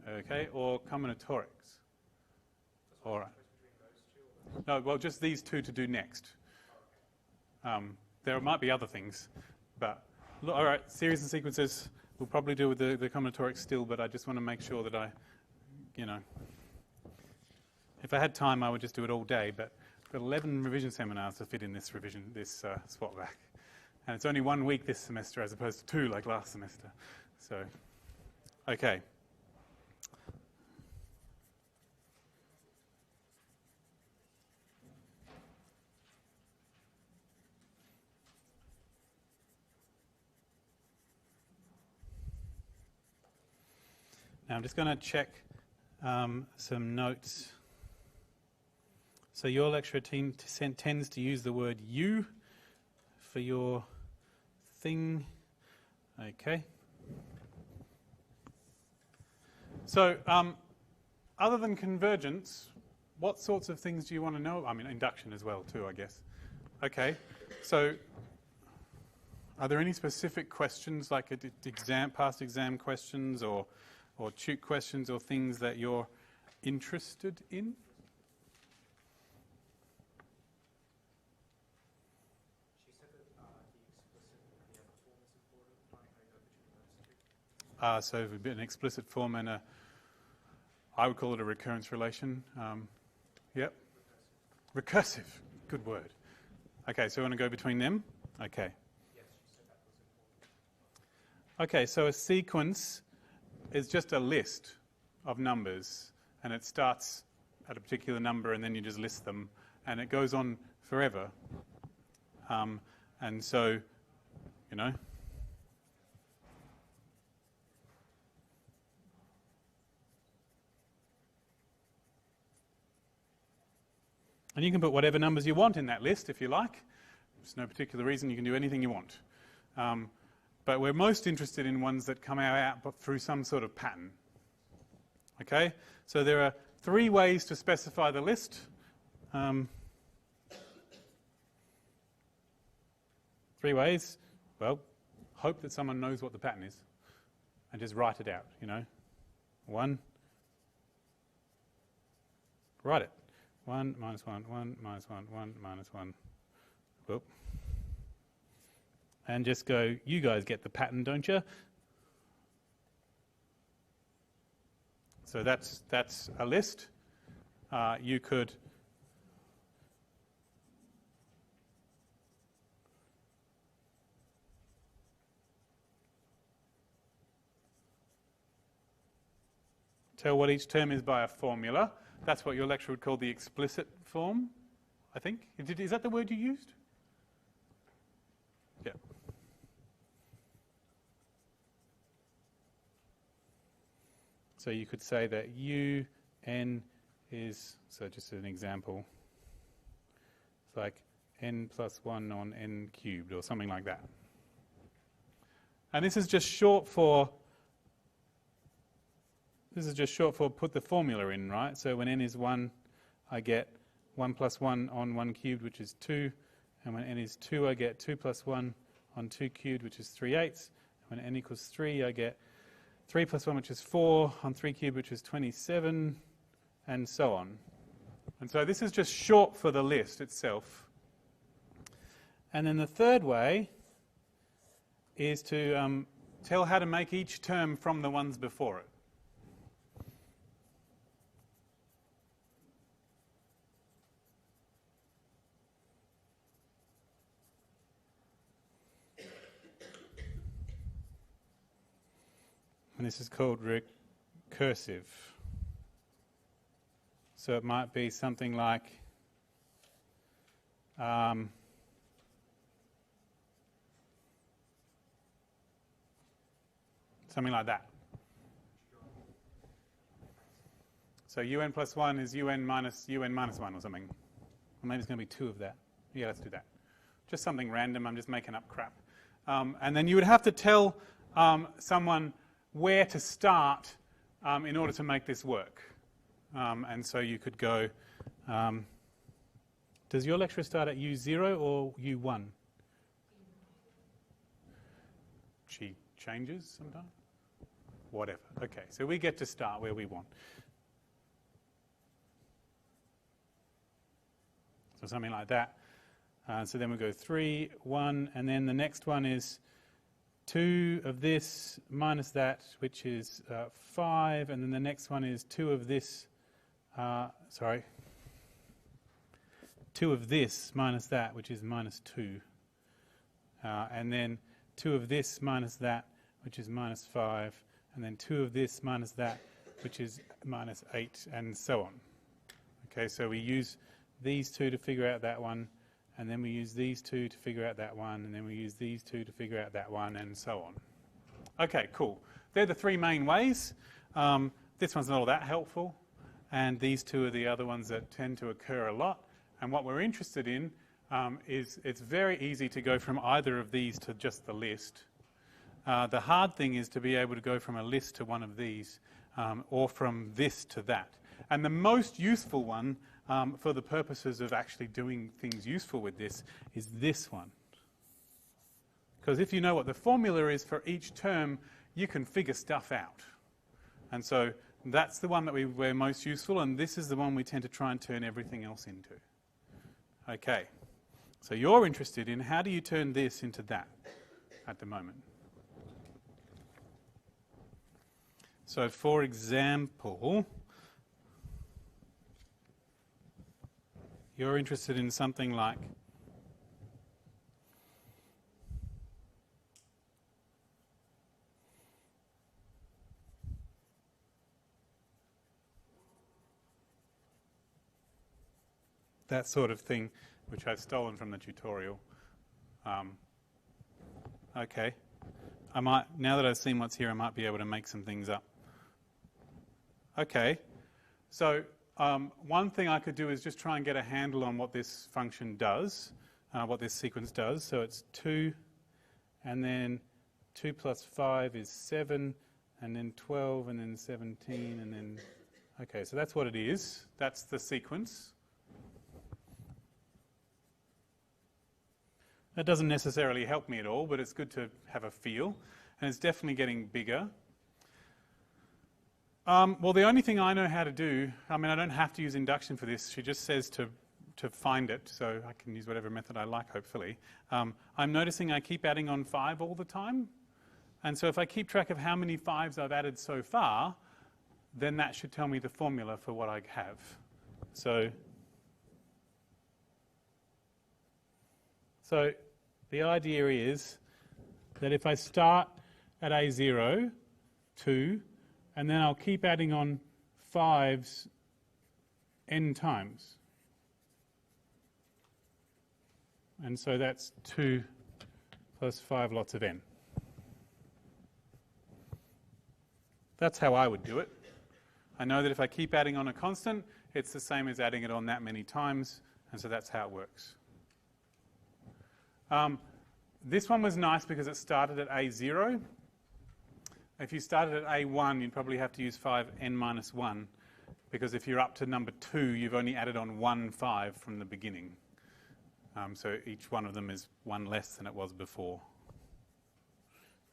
Okay, or combinatorics? All right. No, well, just these two to do next. There might be other things, but all right, series and sequences. We'll probably do with the combinatorics still, but I just want to make sure that if I had time, I would just do it all day. But I've got 11 revision seminars to fit in this swap back. And it's only 1 week this semester as opposed to 2 like last semester. So, okay. Now I'm just going to check some notes. So your lecturer team tends to use the word you for your thing. Okay. So other than convergence, what sorts of things do you want to know? I mean, induction as well too, I guess. Okay. So are there any specific questions, like past exam questions or tute questions or things that you're interested in? She said that the explicit and the other form is important. Finding how you go between those two. So it would be an explicit form and I would call it a recurrence relation. Yep. Recursive. Good word. Okay, so we want to go between them? Okay. Yes, she said that was important. Okay, so a sequence is just a list of numbers, and it starts at a particular number and then you just list them, and it goes on forever. And so, and you can put whatever numbers you want in that list if you like. There's no particular reason, you can do anything you want. But we're most interested in ones that come out but through some sort of pattern. Okay? So there are 3 ways to specify the list. 3 ways. Well, hope that someone knows what the pattern is and just write it out, 1. Write it. 1 minus 1, 1 minus 1, 1 minus 1. Whoop. And just go, you guys get the pattern, don't you? So that's a list. You could tell what each term is by a formula. That's what your lecturer would call the explicit form, I think. Is that the word you used? Yeah. So you could say that UN is, so just an example, it's like n plus 1 on n cubed or something like that. And this is just short for put the formula in, right? So when n is 1, I get 1 plus 1 on 1 cubed, which is 2. And when n is 2, I get 2 plus 1 on 2 cubed, which is 3/8. When n equals 3, I get 3 plus 1, which is 4, on 3 cubed, which is 27, and so on. And so this is just short for the list itself. And then the third way is to tell how to make each term from the ones before it. And this is called recursive. So it might be something like something like that. So un plus 1 is un minus 1 or something. Or maybe it's going to be 2 of that. Yeah, let's do that. Just something random. I'm just making up crap. And then you would have to tell someone where to start in order to make this work. And so you could go, does your lecturer start at U0 or U1? She changes sometimes? Whatever. Okay, so we get to start where we want. So something like that. So then we go 3, 1, and then the next one is 2 of this minus that, which is 5, and then the next one is 2 of this, 2 of this minus that, which is minus 2. And then 2 of this minus that, which is minus 5, and then 2 of this minus that, which is minus 8, and so on. Okay, so we use these two to figure out that one, and then we use these two to figure out that one, and then we use these two to figure out that one, and so on. Okay, cool. They're the 3 main ways. This one's not all that helpful, and these 2 are the other ones that tend to occur a lot. And what we're interested in is it's very easy to go from either of these to just the list. The hard thing is to be able to go from a list to one of these, or from this to that. And the most useful one, for the purposes of actually doing things useful with this, is this one. Because if you know what the formula is for each term, you can figure stuff out. And so that's the one that we're most useful, and this is the one we tend to try and turn everything else into. Okay, so you're interested in how do you turn this into that at the moment. So for example, you're interested in something like that sort of thing, which I've stolen from the tutorial. Okay, I might, now that I've seen what's here, I might be able to make some things up. Okay, so one thing I could do is just try and get a handle on what this function does, what this sequence does. So it's 2, and then 2 plus 5 is 7, and then 12, and then 17, and then... Okay, so that's what it is. That's the sequence. That doesn't necessarily help me at all, but it's good to have a feel. And it's definitely getting bigger. Well, the only thing I know how to do, I mean, I don't have to use induction for this. She just says to find it, so I can use whatever method I like, hopefully. I'm noticing I keep adding on 5 all the time. And so if I keep track of how many 5s I've added so far, then that should tell me the formula for what I have. So the idea is that if I start at A0, 2, and then I'll keep adding on 5s n times. And so that's 2 plus 5 lots of n. That's how I would do it. I know that if I keep adding on a constant, it's the same as adding it on that many times, and so that's how it works. This one was nice because it started at A0. If you started at A1, you'd probably have to use 5n minus 1, because if you're up to number 2, you've only added on 1 5 from the beginning. So each one of them is 1 less than it was before.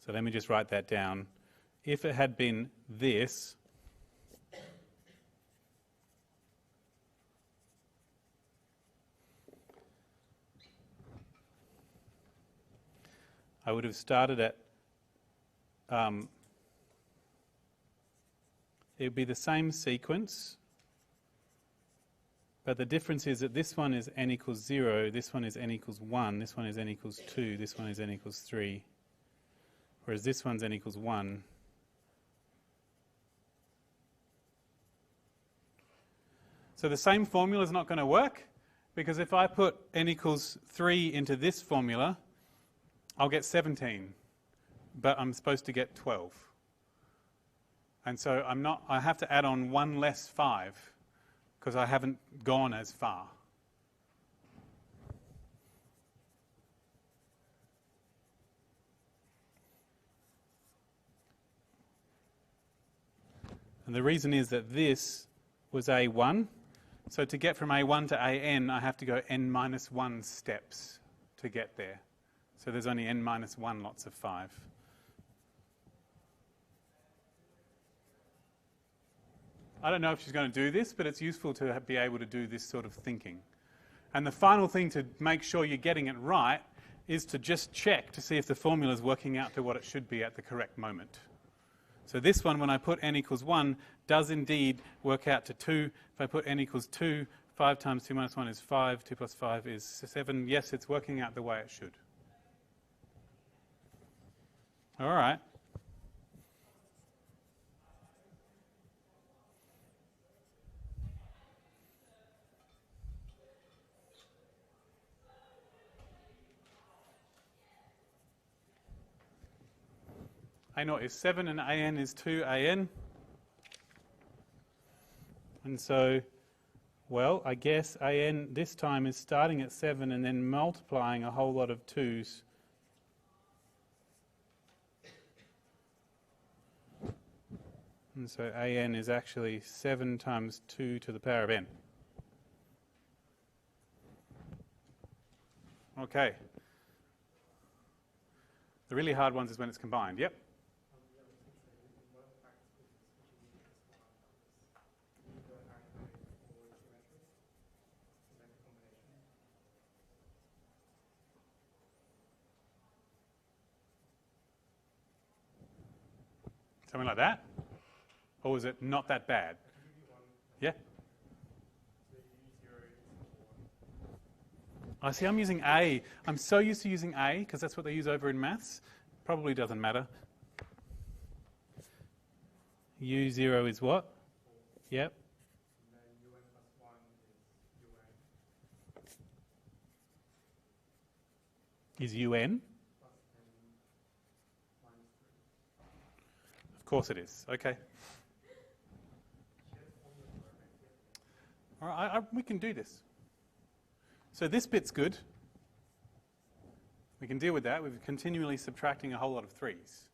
So let me just write that down. If it had been this, I would have started at, it would be the same sequence, but the difference is that this one is n equals 0, this one is n equals 1, this one is n equals 2, this one is n equals 3, whereas this one's n equals 1. So the same formula is not going to work, because if I put n equals 3 into this formula, I'll get 17, but I'm supposed to get 12. And so I have to add on one less 5, because I haven't gone as far. And the reason is that this was A1. So to get from A1 to AN, I have to go n minus 1 steps to get there. So there's only n minus 1 lots of 5. I don't know if she's going to do this, but it's useful to be able to do this sort of thinking. And the final thing to make sure you're getting it right is to just check to see if the formula is working out to what it should be at the correct moment. So this one, when I put n equals 1, does indeed work out to 2. If I put n equals 2, 5 times 2 minus 1 is 5, 2 plus 5 is 7. Yes, it's working out the way it should. All right. A0 is 7 and AN is 2AN. And so, well, I guess AN this time is starting at 7 and then multiplying a whole lot of 2's. And so AN is actually 7 times 2 to the power of n. Okay. The really hard ones is when it's combined. Yep. Something like that? Or is it not that bad? Yeah? I see I'm using A. I'm so used to using A because that's what they use over in maths. Probably doesn't matter. U0 is what? Yep. Is UN? Of course it is. Okay. All right, we can do this. So this bit's good. We can deal with that. We're continually subtracting a whole lot of 3's.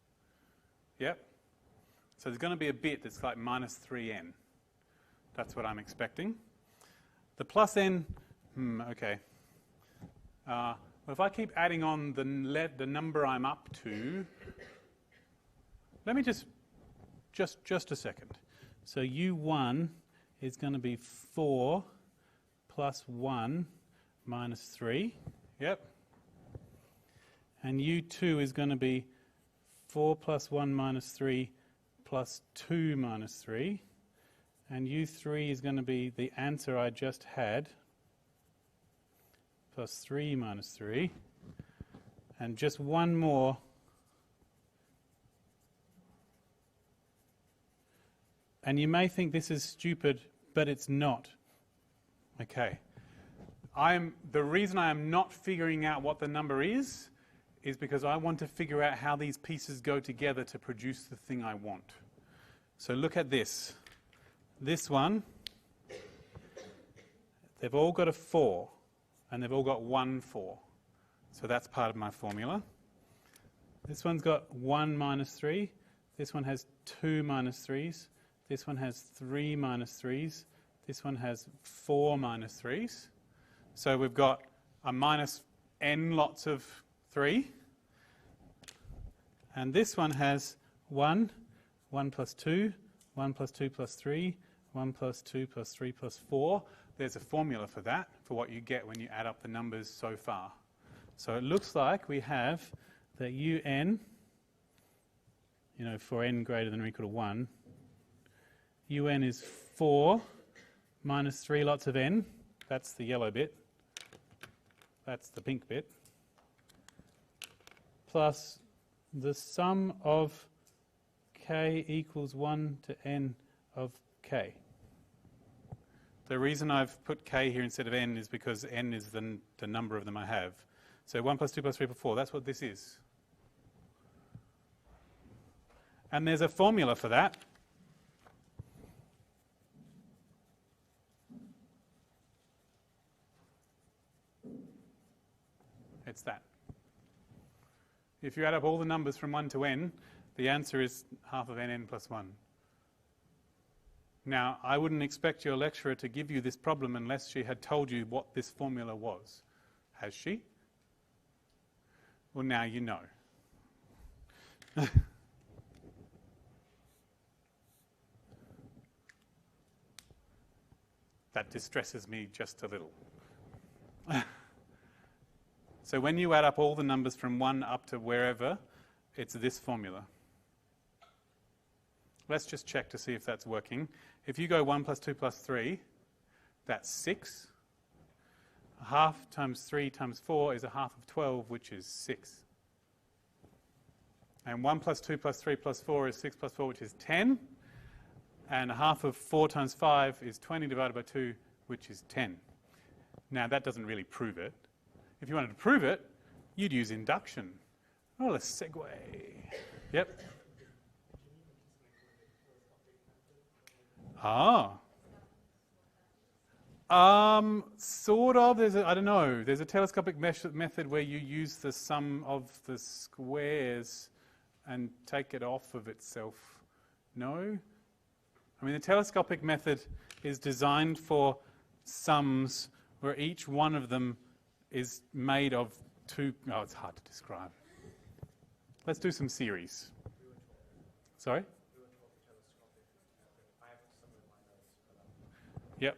Yep. So there's going to be a bit that's like minus 3n. That's what I'm expecting. The plus n, okay. Well, if I keep adding on the number I'm up to, let me just a second. So u1 is going to be 4 plus 1 minus 3. Yep. And u2 is going to be 4 plus 1 minus 3 plus 2 minus 3. And u3 is going to be the answer I just had, plus 3 minus 3. And just one more. And you may think this is stupid, but it's not. Okay. The reason I am not figuring out what the number is because I want to figure out how these pieces go together to produce the thing I want. So look at this. This one, they've all got a 4, and they've all got 1 4. So that's part of my formula. This one's got 1 minus 3. This one has 2 minus 3's. This one has 3 minus 3's. This one has 4 minus 3's. So we've got a minus n lots of 3. And this one has 1, 1 plus 2, 1 plus 2 plus 3, 1 plus 2 plus 3 plus 4. There's a formula for that, for what you get when you add up the numbers so far. So it looks like we have that un, for n greater than or equal to 1, un is 4 minus 3 lots of n, that's the yellow bit, that's the pink bit, plus the sum of k equals 1 to n of k. The reason I've put k here instead of n is because n is the number of them I have. So 1 plus 2 plus 3 plus 4, that's what this is. And there's a formula for that. It's that. If you add up all the numbers from 1 to n, the answer is half of n plus 1. Now, I wouldn't expect your lecturer to give you this problem unless she had told you what this formula was. Has she? Well, now you know. That distresses me just a little. So when you add up all the numbers from 1 up to wherever, it's this formula. Let's just check to see if that's working. If you go 1 plus 2 plus 3, that's 6. A half times 3 times 4 is a half of 12, which is 6. And 1 plus 2 plus 3 plus 4 is 6 plus 4, which is 10. And a half of 4 times 5 is 20 divided by 2, which is 10. Now, that doesn't really prove it. If you wanted to prove it, you'd use induction. Oh, a segue. Yep. Ah. Sort of. I don't know. There's a telescopic method where you use the sum of the squares and take it off of itself. No? I mean, the telescopic method is designed for sums where each one of them is made of two... Oh, it's hard to describe. Let's do some series. Sorry? Yep.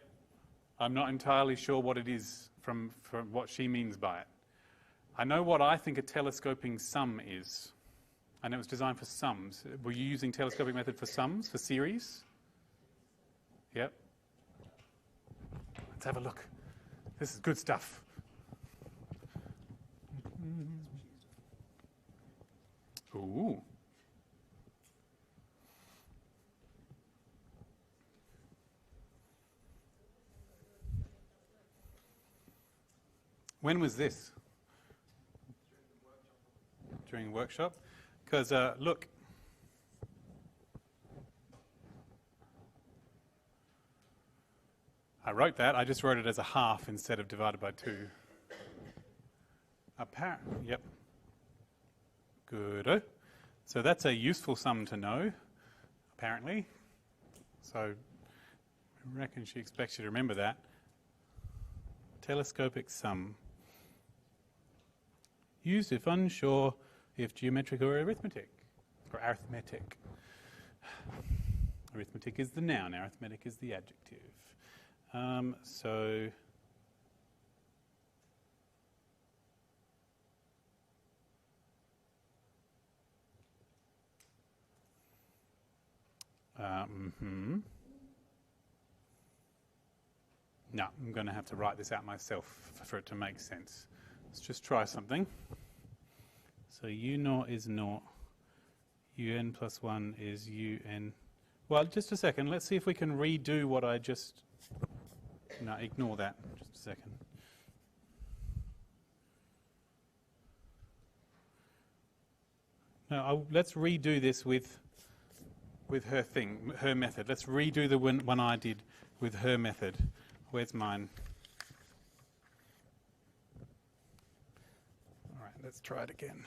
I'm not entirely sure what it is from what she means by it. I know what I think a telescoping sum is. And it was designed for sums. Were you using telescopic method for sums, for series? Yep. Let's have a look. This is good stuff. Ooh. When was this? During the workshop? Because, look. I wrote that. I just wrote it as a half instead of divided by 2. Yep. Good. So that's a useful sum to know, apparently. So I reckon she expects you to remember that. Telescopic sum. Used if unsure if geometric or arithmetic. Or arithmetic. Arithmetic is the noun, arithmetic is the adjective. No, I'm going to have to write this out myself for it to make sense. Let's just try something. So u0 is 0. un plus 1 is un. Well, just a second. Let's see if we can redo what I just... No, ignore that. Just a second. No, let's redo this with her thing, her method. Let's redo the one I did with her method. Where's mine? All right, let's try it again.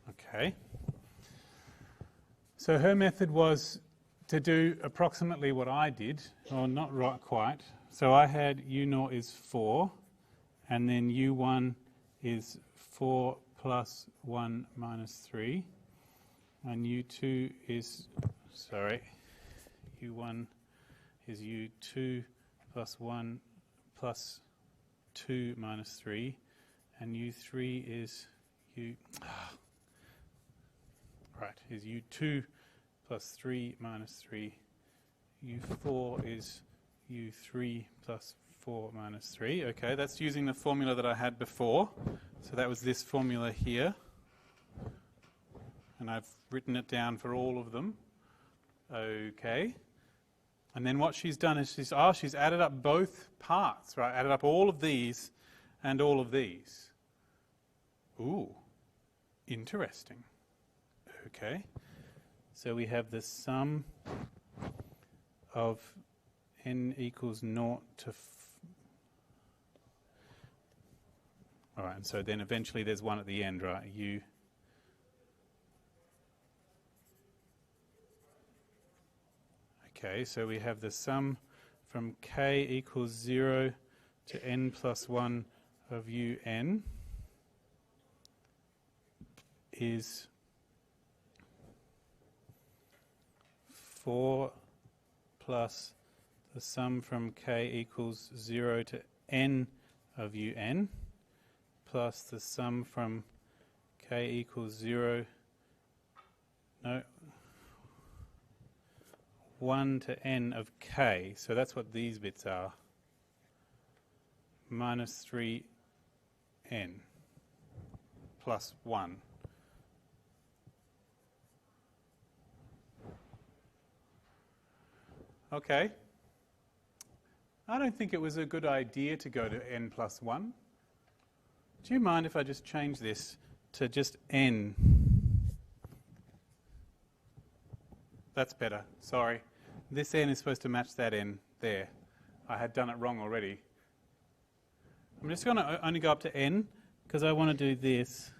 Okay. So her method was to do approximately what I did, or not right quite. So I had u0 is 4, and then u1 is 4 plus 1 minus 3, and u2 is sorry, u1 is u2 plus 1 plus 2 minus 3, and u3 is is u2 plus 3 minus 3. u4 is u3 plus 4 minus 3. Okay, that's using the formula that I had before. So that was this formula here. And I've written it down for all of them. Okay. And then what she's done is she's added up both parts, right? Added up all of these and all of these. Ooh, interesting. Okay. So we have the sum of n equals 0 to... all right, and so then eventually there's one at the end, right? Okay, so we have the sum from k equals 0 to n plus 1 of un is 4 plus the sum from k equals 0 to n of un plus the sum from k equals 1 to n of k. So that's what these bits are. Minus 3n plus 1. Okay. I don't think it was a good idea to go to n plus 1. Do you mind if I just change this to just n? That's better. Sorry. This n is supposed to match that n there. I had done it wrong already. I'm just going to only go up to n because I want to do this.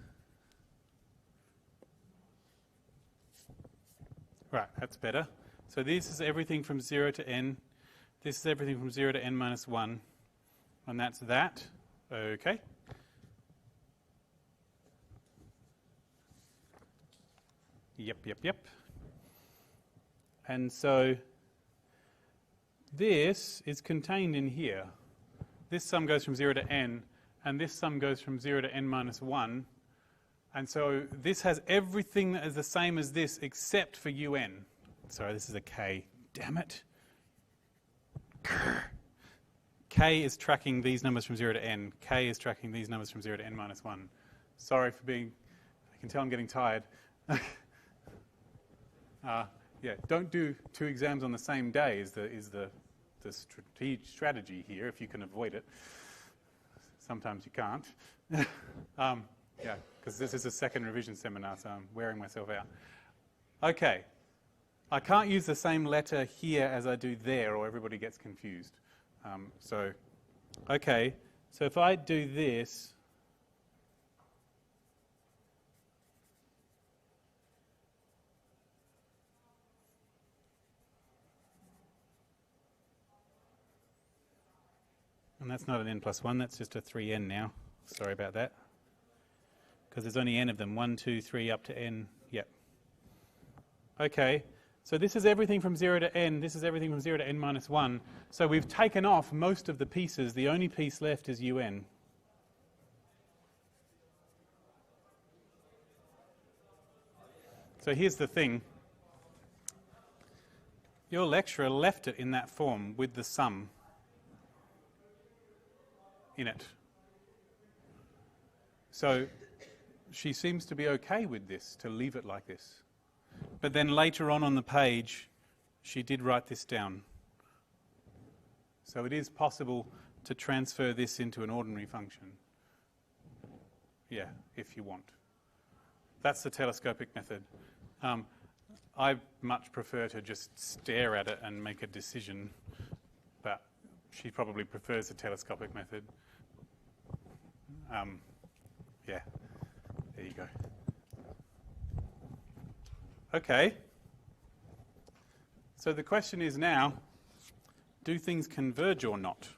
Right, that's better. So this is everything from 0 to n. This is everything from 0 to n minus 1. And that's that. Okay. Yep. And so this is contained in here. This sum goes from 0 to n, and this sum goes from 0 to n minus 1. And so this has everything that is the same as this except for un. Sorry, this is a k. Damn it. K is tracking these numbers from 0 to n. K is tracking these numbers from 0 to n minus 1. Sorry for being... I can tell I'm getting tired. Yeah, don't do 2 exams on the same day is the strategy here, if you can avoid it. Sometimes you can't. Yeah, because this is a second revision seminar, so I'm wearing myself out. Okay. I can't use the same letter here as I do there, or everybody gets confused. Okay. So if I do this... and that's not an n plus 1, that's just a 3n now. Sorry about that. Because there's only n of them. 1, 2, 3, up to n. Yep. Okay. So this is everything from 0 to n. This is everything from 0 to n minus 1. So we've taken off most of the pieces. The only piece left is un. So here's the thing. Your lecturer left it in that form with the sum in it. So she seems to be okay with this, to leave it like this. But then later on the page, she did write this down. So it is possible to transfer this into an ordinary function. Yeah, if you want. That's the telescopic method. I much prefer to just stare at it and make a decision, but she probably prefers the telescopic method. Yeah, there you go. Okay. So the question is now, do things converge or not?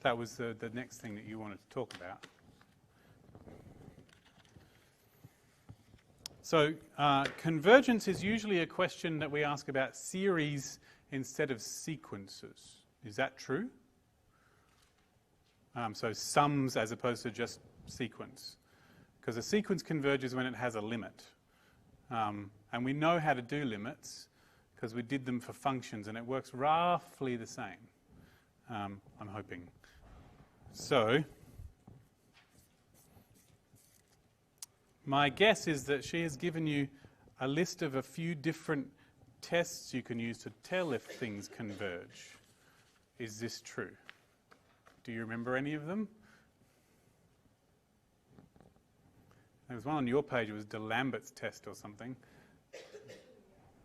That was the next thing that you wanted to talk about. So convergence is usually a question that we ask about series instead of sequences. Is that true? So sums as opposed to just sequence. Because a sequence converges when it has a limit. And we know how to do limits because we did them for functions, and it works roughly the same, I'm hoping. So my guess is that she has given you a list of a few different tests you can use to tell if things converge. Is this true? Do you remember any of them? There was one on your page, it was D'Lambert's test or something.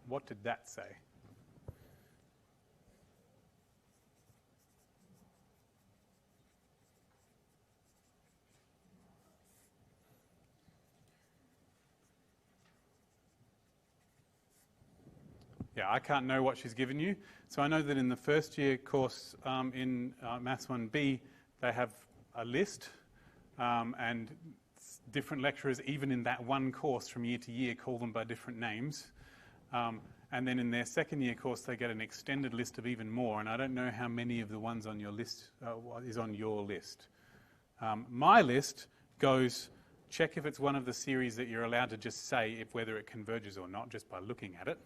What did that say? Yeah, I can't know what she's given you. So I know that in the first year course in Maths 1B, they have a list, and different lecturers, even in that one course from year to year, call them by different names. And then in their second year course, they get an extended list of even more, and I don't know how many of the ones on your list is on your list. My list goes, check if it's one of the series that you're allowed to just say if whether it converges or not, just by looking at it.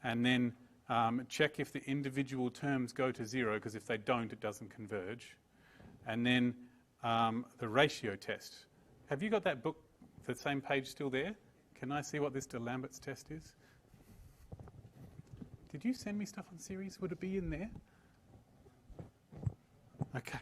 And then check if the individual terms go to 0, because if they don't, it doesn't converge. And then the ratio test. Have you got that book, the same page still there? Can I see what this D'Lambert's test is? Did you send me stuff on series? Would it be in there? Okay.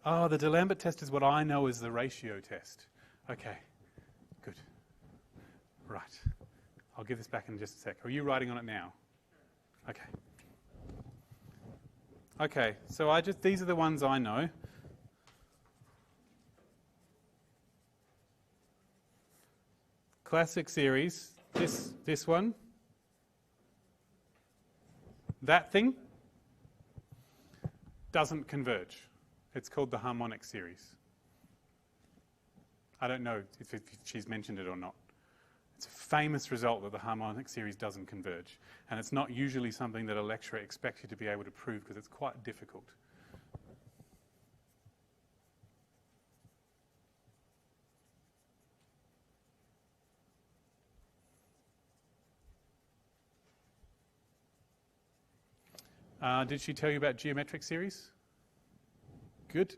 Oh, the D'Lambert test is what I know as the ratio test. Okay, good. Right. I'll give this back in just a sec. Are you writing on it now? Okay. Okay, so these are the ones I know. Classic series, this one, that thing doesn't converge. It's called the harmonic series. I don't know if she's mentioned it or not. It's a famous result that the harmonic series doesn't converge. And it's not usually something that a lecturer expects you to be able to prove because it's quite difficult. Did she tell you about geometric series? Good.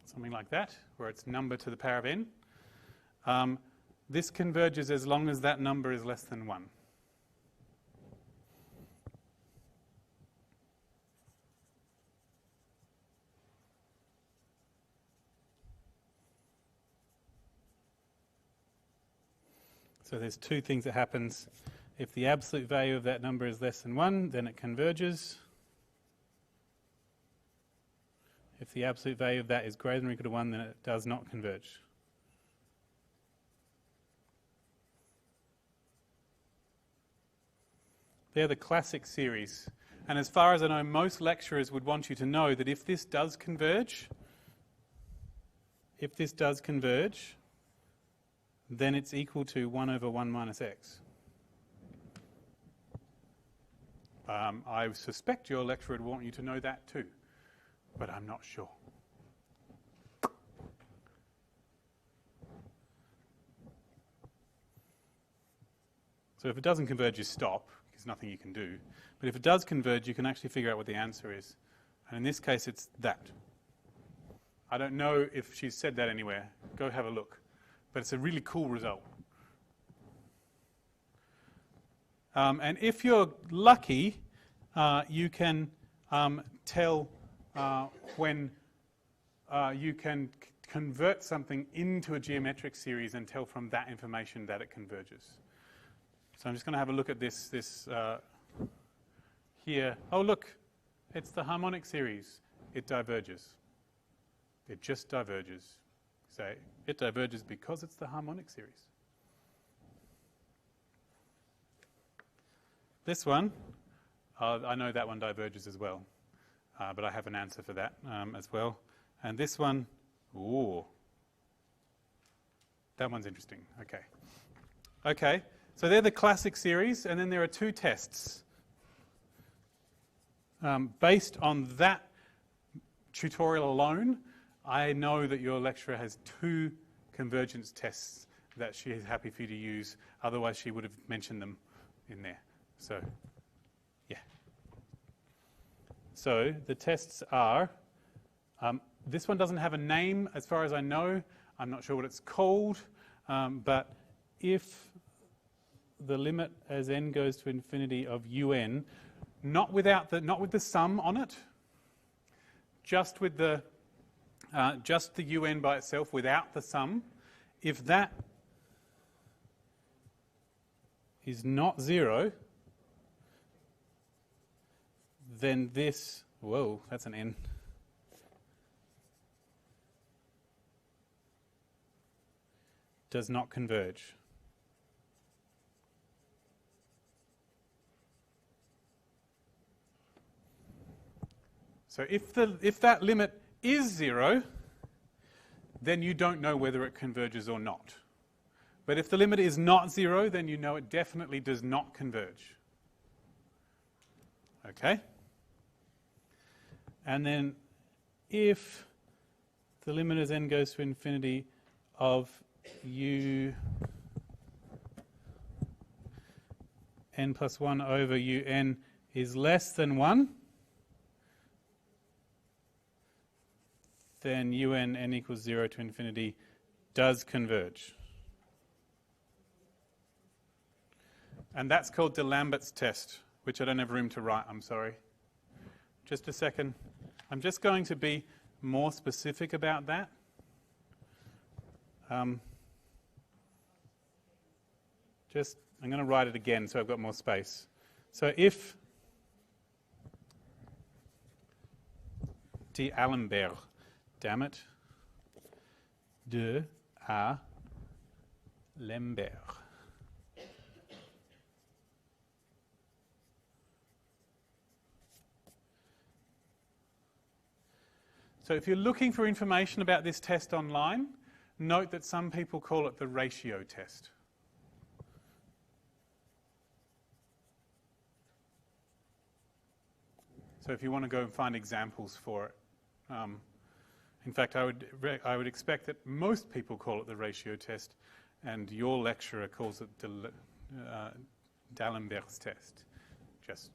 Something like that, where it's number to the power of n. This converges as long as that number is less than 1. So there's two things that happens. If the absolute value of that number is less than 1, then it converges. If the absolute value of that is greater than or equal to 1, then it does not converge. They're the classic series. And as far as I know, most lecturers would want you to know that if this does converge, then it's equal to 1 over 1 minus x. I suspect your lecturer would want you to know that too, but I'm not sure. So if it doesn't converge, you stop. There's nothing you can do. But if it does converge, you can actually figure out what the answer is. And in this case, it's that. I don't know if she's said that anywhere. Go have a look. But it's a really cool result. And if you're lucky, you can tell when you can convert something into a geometric series and tell from that information that it converges. So I'm just going to have a look at this here. Oh, look, it's the harmonic series. It diverges. It just diverges. So it diverges because it's the harmonic series. This one, I know that one diverges as well, but I have an answer for that as well. And this one, ooh, that one's interesting. Okay. Okay, so they're the classic series, and then there are two tests. Based on that tutorial alone, I know that your lecturer has two convergence tests that she is happy for you to use. Otherwise, she would have mentioned them in there. So, yeah. So the tests are, this one doesn't have a name as far as I know. I'm not sure what it's called, but if the limit as n goes to infinity of un, not with the sum on it, just with the un by itself without the sum, if that is not 0, then this, whoa, that's an n, does not converge. So if that limit is 0, then you don't know whether it converges or not. But if the limit is not 0, then you know it definitely does not converge. Okay? And then if the limit as n goes to infinity of u n plus 1 over un is less than 1, then un n equals 0 to infinity does converge. And that's called D'Lambert's test, which I don't have room to write, I'm sorry. Just a second. I'm just going to be more specific about that. I'm going to write it again so I've got more space. So if D'Alembert, damn it, D'Alembert. So if you're looking for information about this test online, note that some people call it the ratio test. So if you want to go and find examples for it. In fact, I would expect that most people call it the ratio test, and your lecturer calls it D'Alembert's test. Just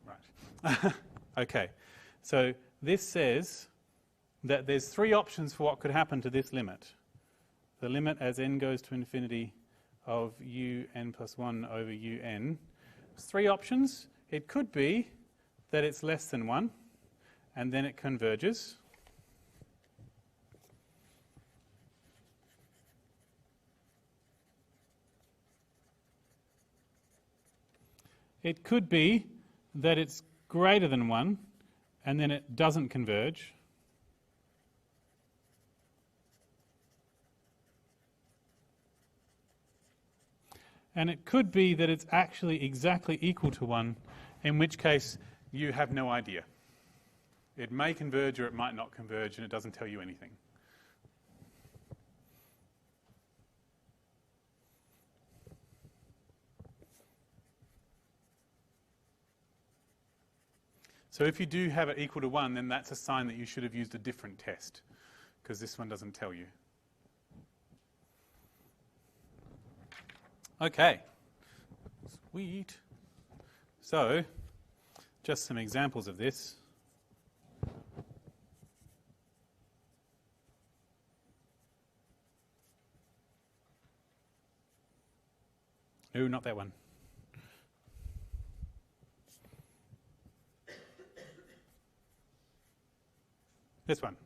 right. Okay. So this says that there's three options for what could happen to this limit. The limit as n goes to infinity of un plus 1 over un. There's three options. It could be that it's less than 1, and then it converges. It could be that it's greater than 1, and then it doesn't converge. And it could be that it's actually exactly equal to 1, in which case you have no idea. It may converge or it might not converge, and it doesn't tell you anything. So if you do have it equal to 1, then that's a sign that you should have used a different test, because this one doesn't tell you. Okay. Sweet. So, just some examples of this. No, not that one. This one.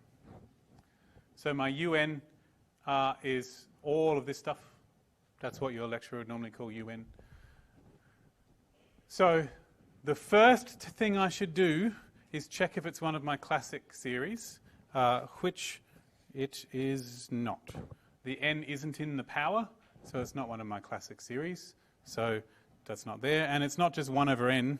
So my UN is all of this stuff. That's what your lecturer would normally call UN. So the first thing I should do is check if it's one of my classic series, which it is not. The n isn't in the power, so it's not one of my classic series. So that's not there. And it's not just 1 over n.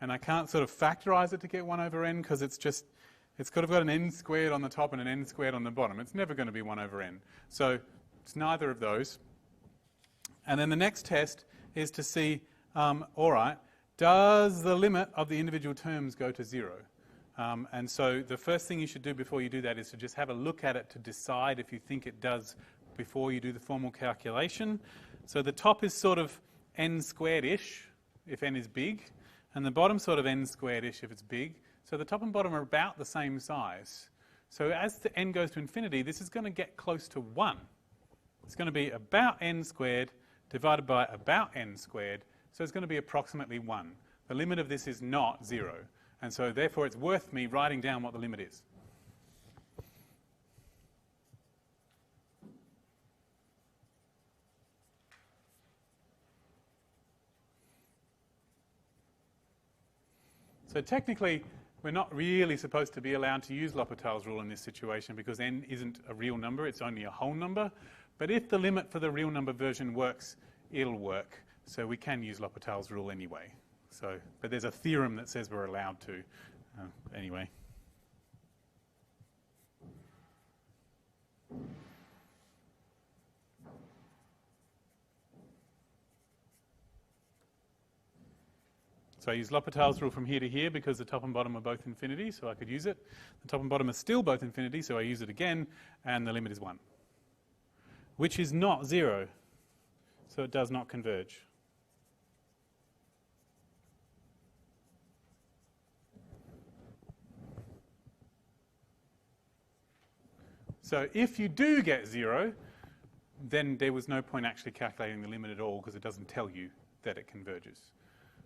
And I can't sort of factorize it to get 1 over n because it's got an n squared on the top and an n squared on the bottom. It's never going to be 1 over n. So it's neither of those. And then the next test is to see, all right, does the limit of the individual terms go to 0? And so the first thing you should do before you do that is to just have a look at it to decide if you think it does before you do the formal calculation. So the top is sort of n squared-ish if n is big, and the bottom sort of n squared-ish if it's big. So the top and bottom are about the same size. So as the n goes to infinity, this is going to get close to 1. It's going to be about n squared divided by about n squared, so it's going to be approximately 1. The limit of this is not 0, and so therefore it's worth me writing down what the limit is. So technically, we're not really supposed to be allowed to use L'Hopital's rule in this situation because n isn't a real number, it's only a whole number. But if the limit for the real number version works, it'll work. So we can use L'Hopital's rule anyway. But there's a theorem that says we're allowed to. Anyway. So I use L'Hopital's rule from here to here because the top and bottom are both infinity, so I could use it. The top and bottom are still both infinity, so I use it again, and the limit is 1, which is not 0, so it does not converge. So if you do get 0, then there was no point actually calculating the limit at all because it doesn't tell you that it converges.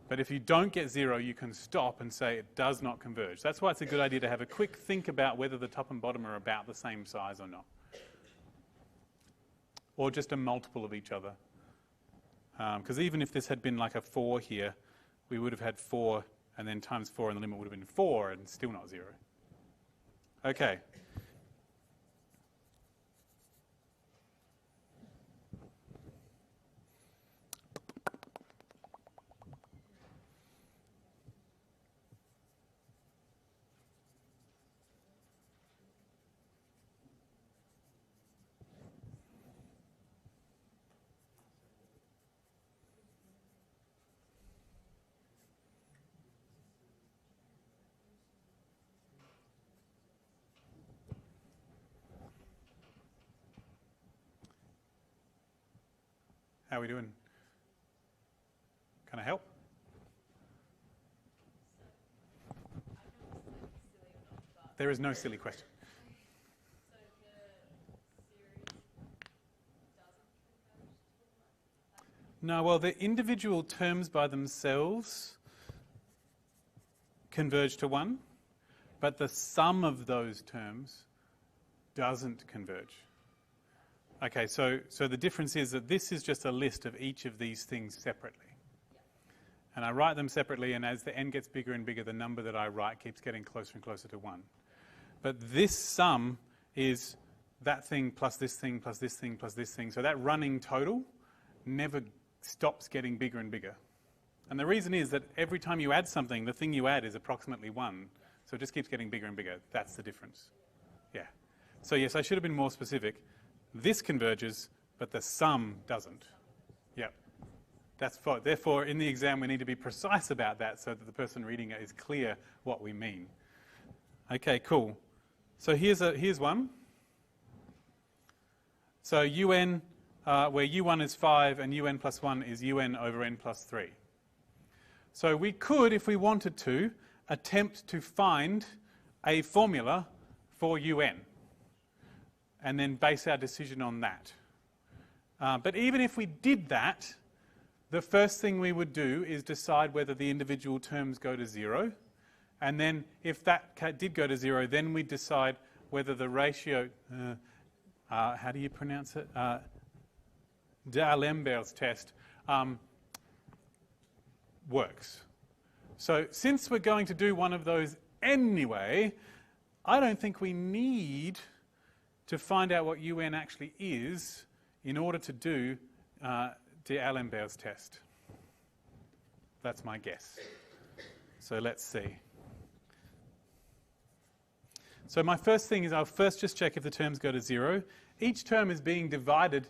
But if you don't get 0, you can stop and say it does not converge. That's why it's a good idea to have a quick think about whether the top and bottom are about the same size or not. Or just a multiple of each other. Because even if this had been like a 4 here, we would have had 4 and then times 4 and the limit would have been 4 and still not 0. Okay. How are we doing? Can I help? There is no silly question. So the series doesn't converge to 1? No, well, the individual terms by themselves converge to 1, but the sum of those terms doesn't converge. Okay, so the difference is that this is just a list of each of these things separately. And I write them separately, and as the n gets bigger and bigger, the number that I write keeps getting closer and closer to 1. But this sum is that thing plus this thing plus this thing plus this thing. So that running total never stops getting bigger and bigger. And the reason is that every time you add something, the thing you add is approximately 1. So it just keeps getting bigger and bigger. That's the difference. Yeah. So yes, I should have been more specific. This converges, but the sum doesn't. Yep. Therefore, in the exam, we need to be precise about that so that the person reading it is clear what we mean. Okay, cool. So here's one. So un, where u1 is 5 and un plus 1 is un over n plus 3. So we could, if we wanted to, attempt to find a formula for un and then base our decision on that. But even if we did that, the first thing we would do is decide whether the individual terms go to 0. And then if that did go to 0, then we'd decide whether the ratio, how do you pronounce it? D'Alembert's test works. So since we're going to do one of those anyway, I don't think we need to find out what un actually is in order to do D'Alembert's test. That's my guess. So let's see. So my first thing is I'll first just check if the terms go to 0. Each term is being divided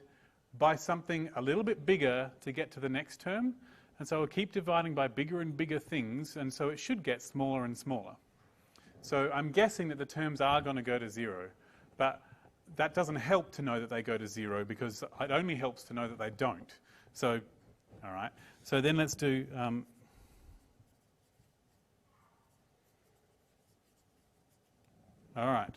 by something a little bit bigger to get to the next term. And so I'll keep dividing by bigger and bigger things, and so it should get smaller and smaller. So I'm guessing that the terms are going to go to 0. But that doesn't help to know that they go to 0, because it only helps to know that they don't. So, all right. So then let's do... all right.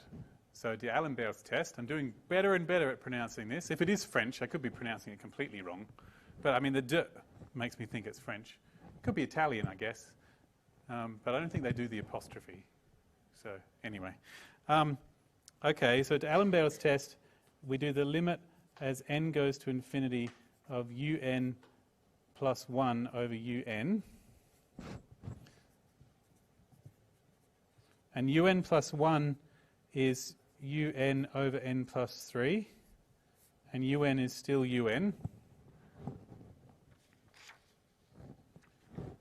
So D'Alembert's test. I'm doing better and better at pronouncing this. If it is French, I could be pronouncing it completely wrong. But I mean, the D makes me think it's French. It could be Italian, I guess. But I don't think they do the apostrophe. So anyway. Okay, so D'Alembert's test, we do the limit as n goes to infinity of un plus 1 over un. And un plus 1 is un over n plus 3. And un is still un.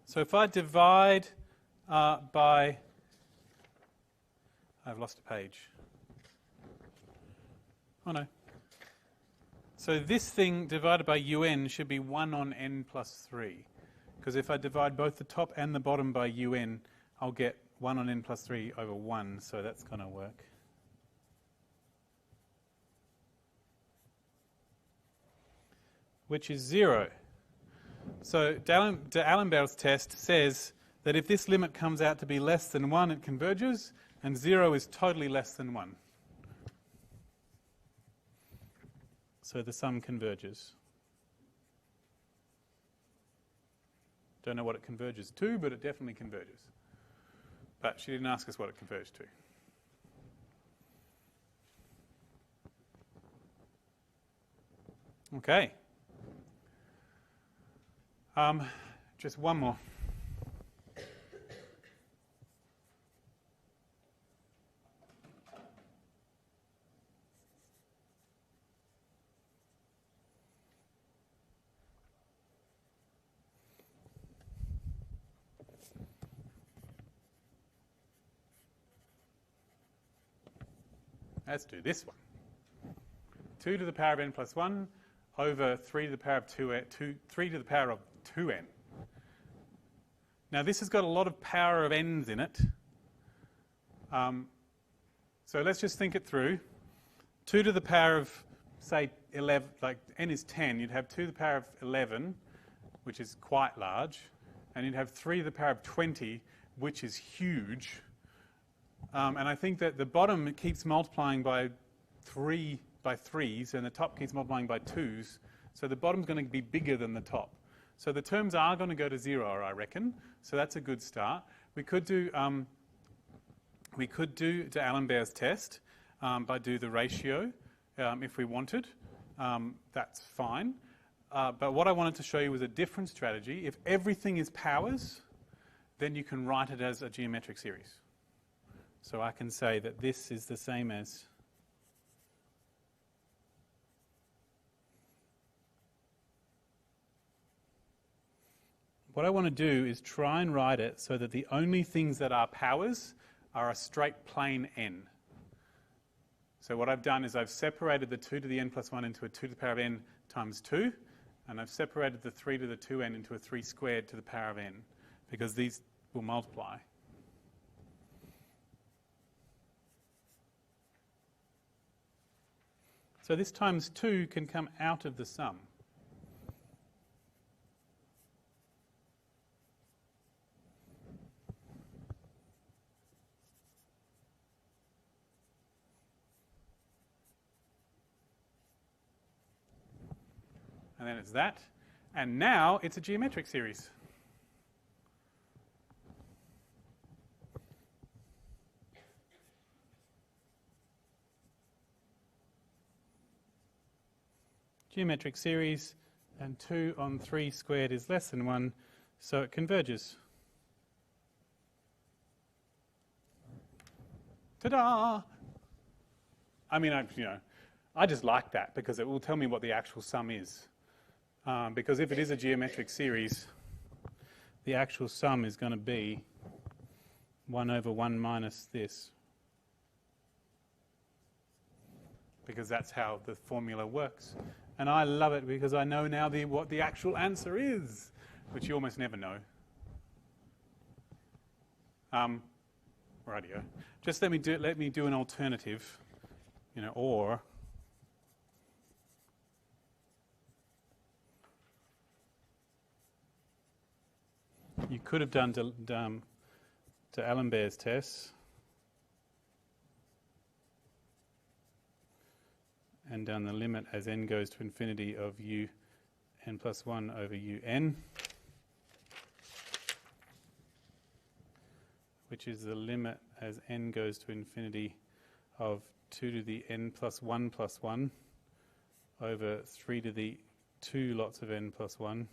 So if I divide by... I've lost a page. Oh no. So this thing divided by un should be 1 on n plus 3. Because if I divide both the top and the bottom by un, I'll get 1 on n plus 3 over 1. So that's going to work. Which is 0. So D'Alembert's test says that if this limit comes out to be less than 1, it converges, and 0 is totally less than 1. So the sum converges. Don't know what it converges to, but it definitely converges. But she didn't ask us what it converged to. Okay. Just one more. Let's do this one. 2 to the power of n plus 1 over 3 to the power of 3 to the power of 2n. Now this has got a lot of power of n's in it. So let's just think it through. 2 to the power of, say, 11, like n is 10, you'd have 2 to the power of 11, which is quite large, and you'd have 3 to the power of 20, which is huge. And I think that the bottom keeps multiplying by 3s, and the top keeps multiplying by 2s. So the bottom's going to be bigger than the top. So the terms are going to go to 0, I reckon. So that's a good start. We could do D'Alembert's test by do the ratio if we wanted. That's fine. But what I wanted to show you was a different strategy. If everything is powers, then you can write it as a geometric series. So I can say that this is the same as what I want to do is try and write it so that the only things that are powers are a straight plane n. So what I've done is I've separated the 2 to the n plus 1 into a 2 to the power of n times 2, and I've separated the 3 to the 2n into a 3 squared to the power of n, because these will multiply. So this times 2 can come out of the sum. And then it's that. And now it's a geometric series. Geometric series, and 2 on 3 squared is less than 1, so it converges. Ta-da! I mean, I just like that because it will tell me what the actual sum is. Because if it is a geometric series, the actual sum is going to be 1 over 1 minus this. Because that's how the formula works. And I love it because I know now what the actual answer is, which you almost never know. Rightio. Just let me do an alternative, or you could have done to Allenbear's test and done the limit as n goes to infinity of un plus 1 over un, which is the limit as n goes to infinity of 2 to the n plus 1 over 3 to the 2 lots of n plus 1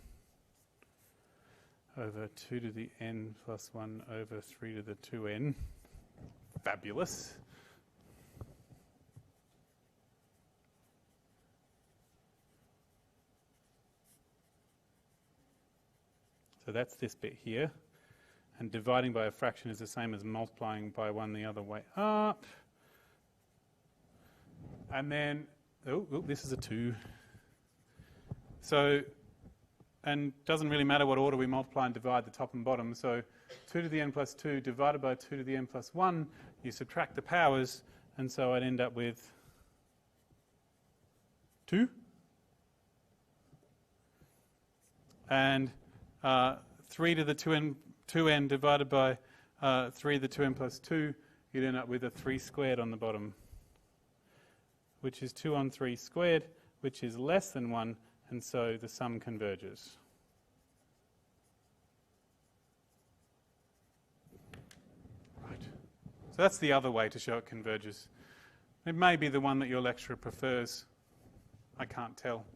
over 2 to the n plus 1 over 3 to the 2n. Fabulous. So that's this bit here. And dividing by a fraction is the same as multiplying by 1 the other way up. And then, this is a 2. So, and doesn't really matter what order we multiply and divide the top and bottom. So 2 to the n plus 2 divided by 2 to the n plus 1, you subtract the powers, and so I'd end up with 2. And 3 to the 2n divided by 3 to the 2n plus 2, you'd end up with a 3 squared on the bottom, which is 2 on 3 squared, which is less than 1, and so the sum converges. Right. So that's the other way to show it converges. It may be the one that your lecturer prefers. I can't tell.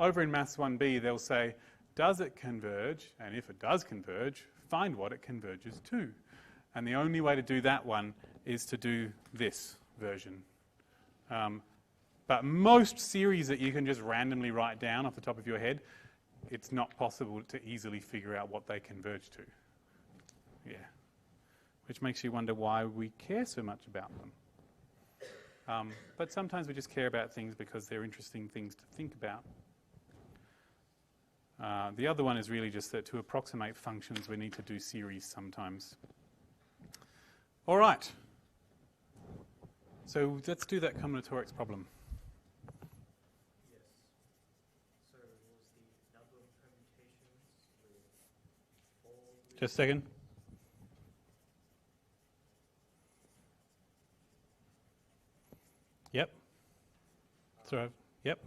Over in Maths 1b, they'll say, does it converge? And if it does converge, find what it converges to. And the only way to do that one is to do this version. But most series that you can just randomly write down off the top of your head, it's not possible to easily figure out what they converge to. Yeah. Which makes you wonder why we care so much about them. But sometimes we just care about things because they're interesting things to think about. The other one is really just that to approximate functions, we need to do series sometimes. All right. So let's do that combinatorics problem. Yes. So what was the number of permutations with 4? Just a second. Yep. So, yep.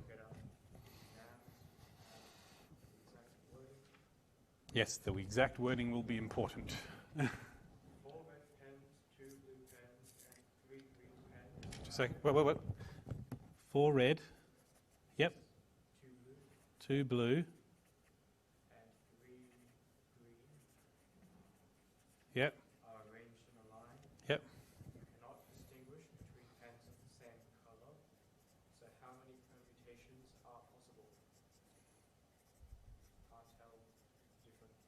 Yes, the exact wording will be important. 4 red pens, 2 blue pens, and 3 green pens. Just a second. Wait. 4 red. Yep. 2 blue. And 3 green. Yep. Are arranged in a line. Yep. You cannot distinguish between pens of the same color. So how many permutations are possible? Can't tell different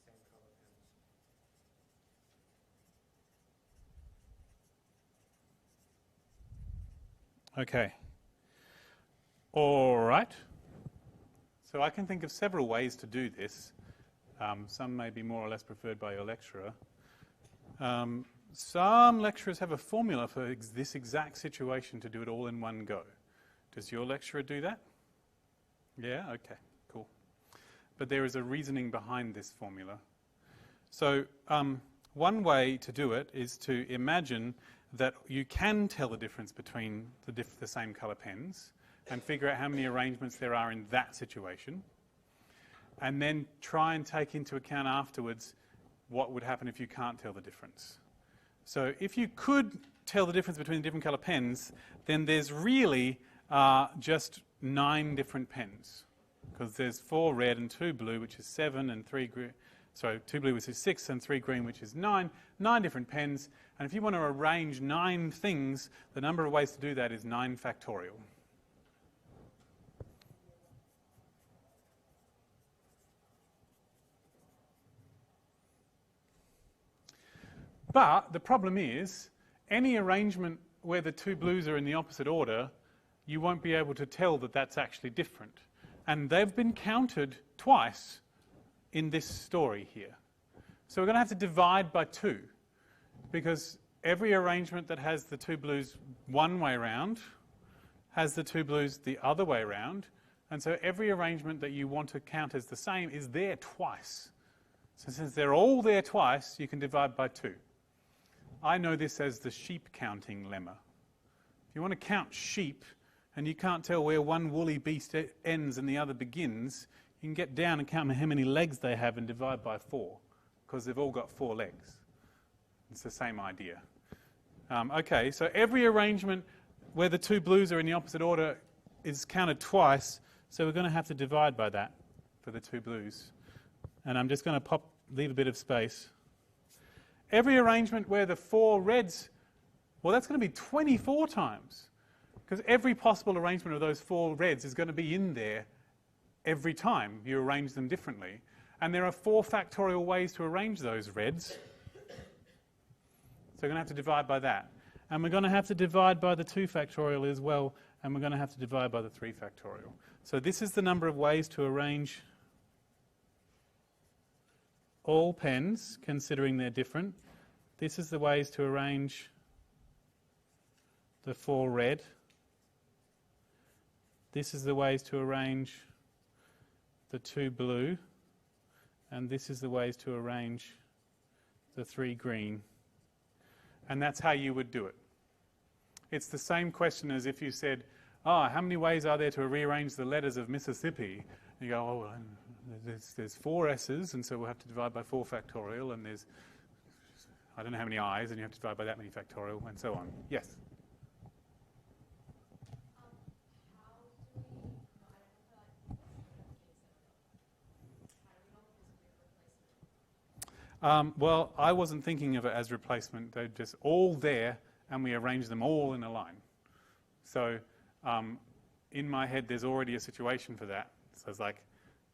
same color pens. Okay. All right. So I can think of several ways to do this. Some may be more or less preferred by your lecturer. Some lecturers have a formula for this exact situation to do it all in one go. Does your lecturer do that? Yeah? Okay, cool. But there is a reasoning behind this formula. So one way to do it is to imagine that you can tell the difference between the same colour pens and figure out how many arrangements there are in that situation, and then try and take into account afterwards what would happen if you can't tell the difference. So if you could tell the difference between the different colour pens, then there's really just 9 different pens, because there's 4 red and 2 blue, which is 7, and 3 green. Sorry, 2 blue, which is 6, and 3 green, which is 9. 9 different pens. And if you want to arrange 9 things, the number of ways to do that is 9 factorial. But the problem is, any arrangement where the two blues are in the opposite order, you won't be able to tell that that's actually different. And they've been counted twice in this story here. So we're going to have to divide by 2, because every arrangement that has the two blues one way round has the two blues the other way round. And so every arrangement that you want to count as the same is there twice. So since they're all there twice, you can divide by 2. I know this as the sheep counting lemma. If you want to count sheep and you can't tell where one woolly beast ends and the other begins, you can get down and count how many legs they have and divide by 4, because they've all got 4 legs. It's the same idea. Okay, so every arrangement where the two blues are in the opposite order is counted twice, so we're going to have to divide by that for the two blues. And I'm just going to leave a bit of space. Every arrangement where the 4 reds, well, that's going to be 24 times, because every possible arrangement of those 4 reds is going to be in there every time you arrange them differently. And there are 4 factorial ways to arrange those reds. So we're going to have to divide by that. And we're going to have to divide by the 2 factorial as well, and we're going to have to divide by the 3 factorial. So this is the number of ways to arrange all pens, considering they're different. This is the ways to arrange the 4 red. This is the ways to arrange the 2 blue. And this is the ways to arrange the 3 green. And that's how you would do it. It's the same question as if you said, how many ways are there to rearrange the letters of Mississippi? And you go, well, there's 4 S's, and so we'll have to divide by 4 factorial, and there's, I don't know how many I's, and you have to divide by that many factorial, and so on. Yes? Well, I wasn't thinking of it as replacement. They're just all there, and we arrange them all in a line. So in my head, there's already a situation for that. So it's like,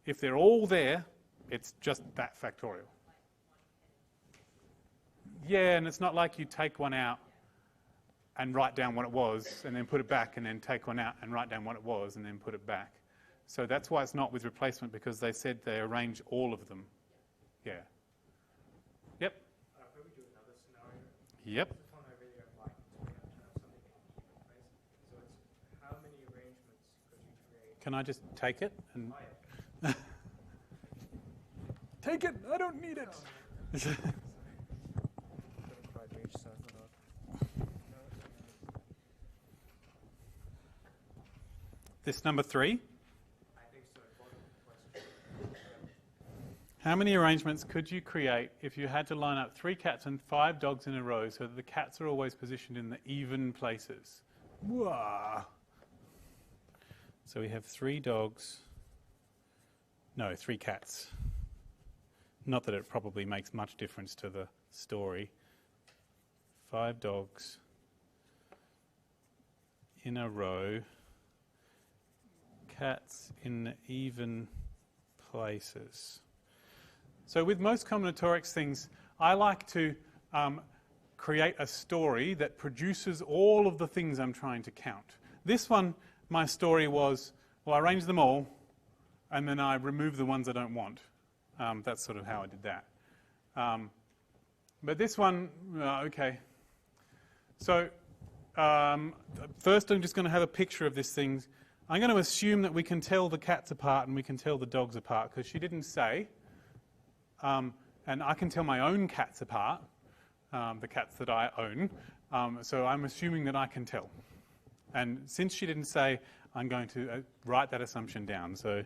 if they're all there, it's just that factorial. Yeah, and it's not like you take one out and write down what it was, and then put it back, and then take one out and write down what it was, and then put it back. So that's why it's not with replacement, because they said they arrange all of them. Yeah. Yep. Could we do another scenario? Yep. This one I really don't like. So we have to have something in even place. So it's how many arrangements could you create? Can I just take it? And Oh, yeah. take it! I don't need it! Couldn't quite reach, so I thought This number 3. I think so. Bottom question. How many arrangements could you create if you had to line up 3 cats and 5 dogs in a row so that the cats are always positioned in the even places? Wah. So we have 3 dogs. No, 3 cats. Not that it probably makes much difference to the story. 5 dogs in a row. Cats in even places. So with most combinatorics things, I like to create a story that produces all of the things I'm trying to count. This one, my story was, well, I arrange them all, and then I remove the ones I don't want. That's sort of how I did that. But this one, okay. So first I'm just going to have a picture of this thing. I'm going to assume that we can tell the cats apart and we can tell the dogs apart, because she didn't say. And I can tell my own cats apart, the cats that I own. So I'm assuming that I can tell. And since she didn't say, I'm going to write that assumption down. So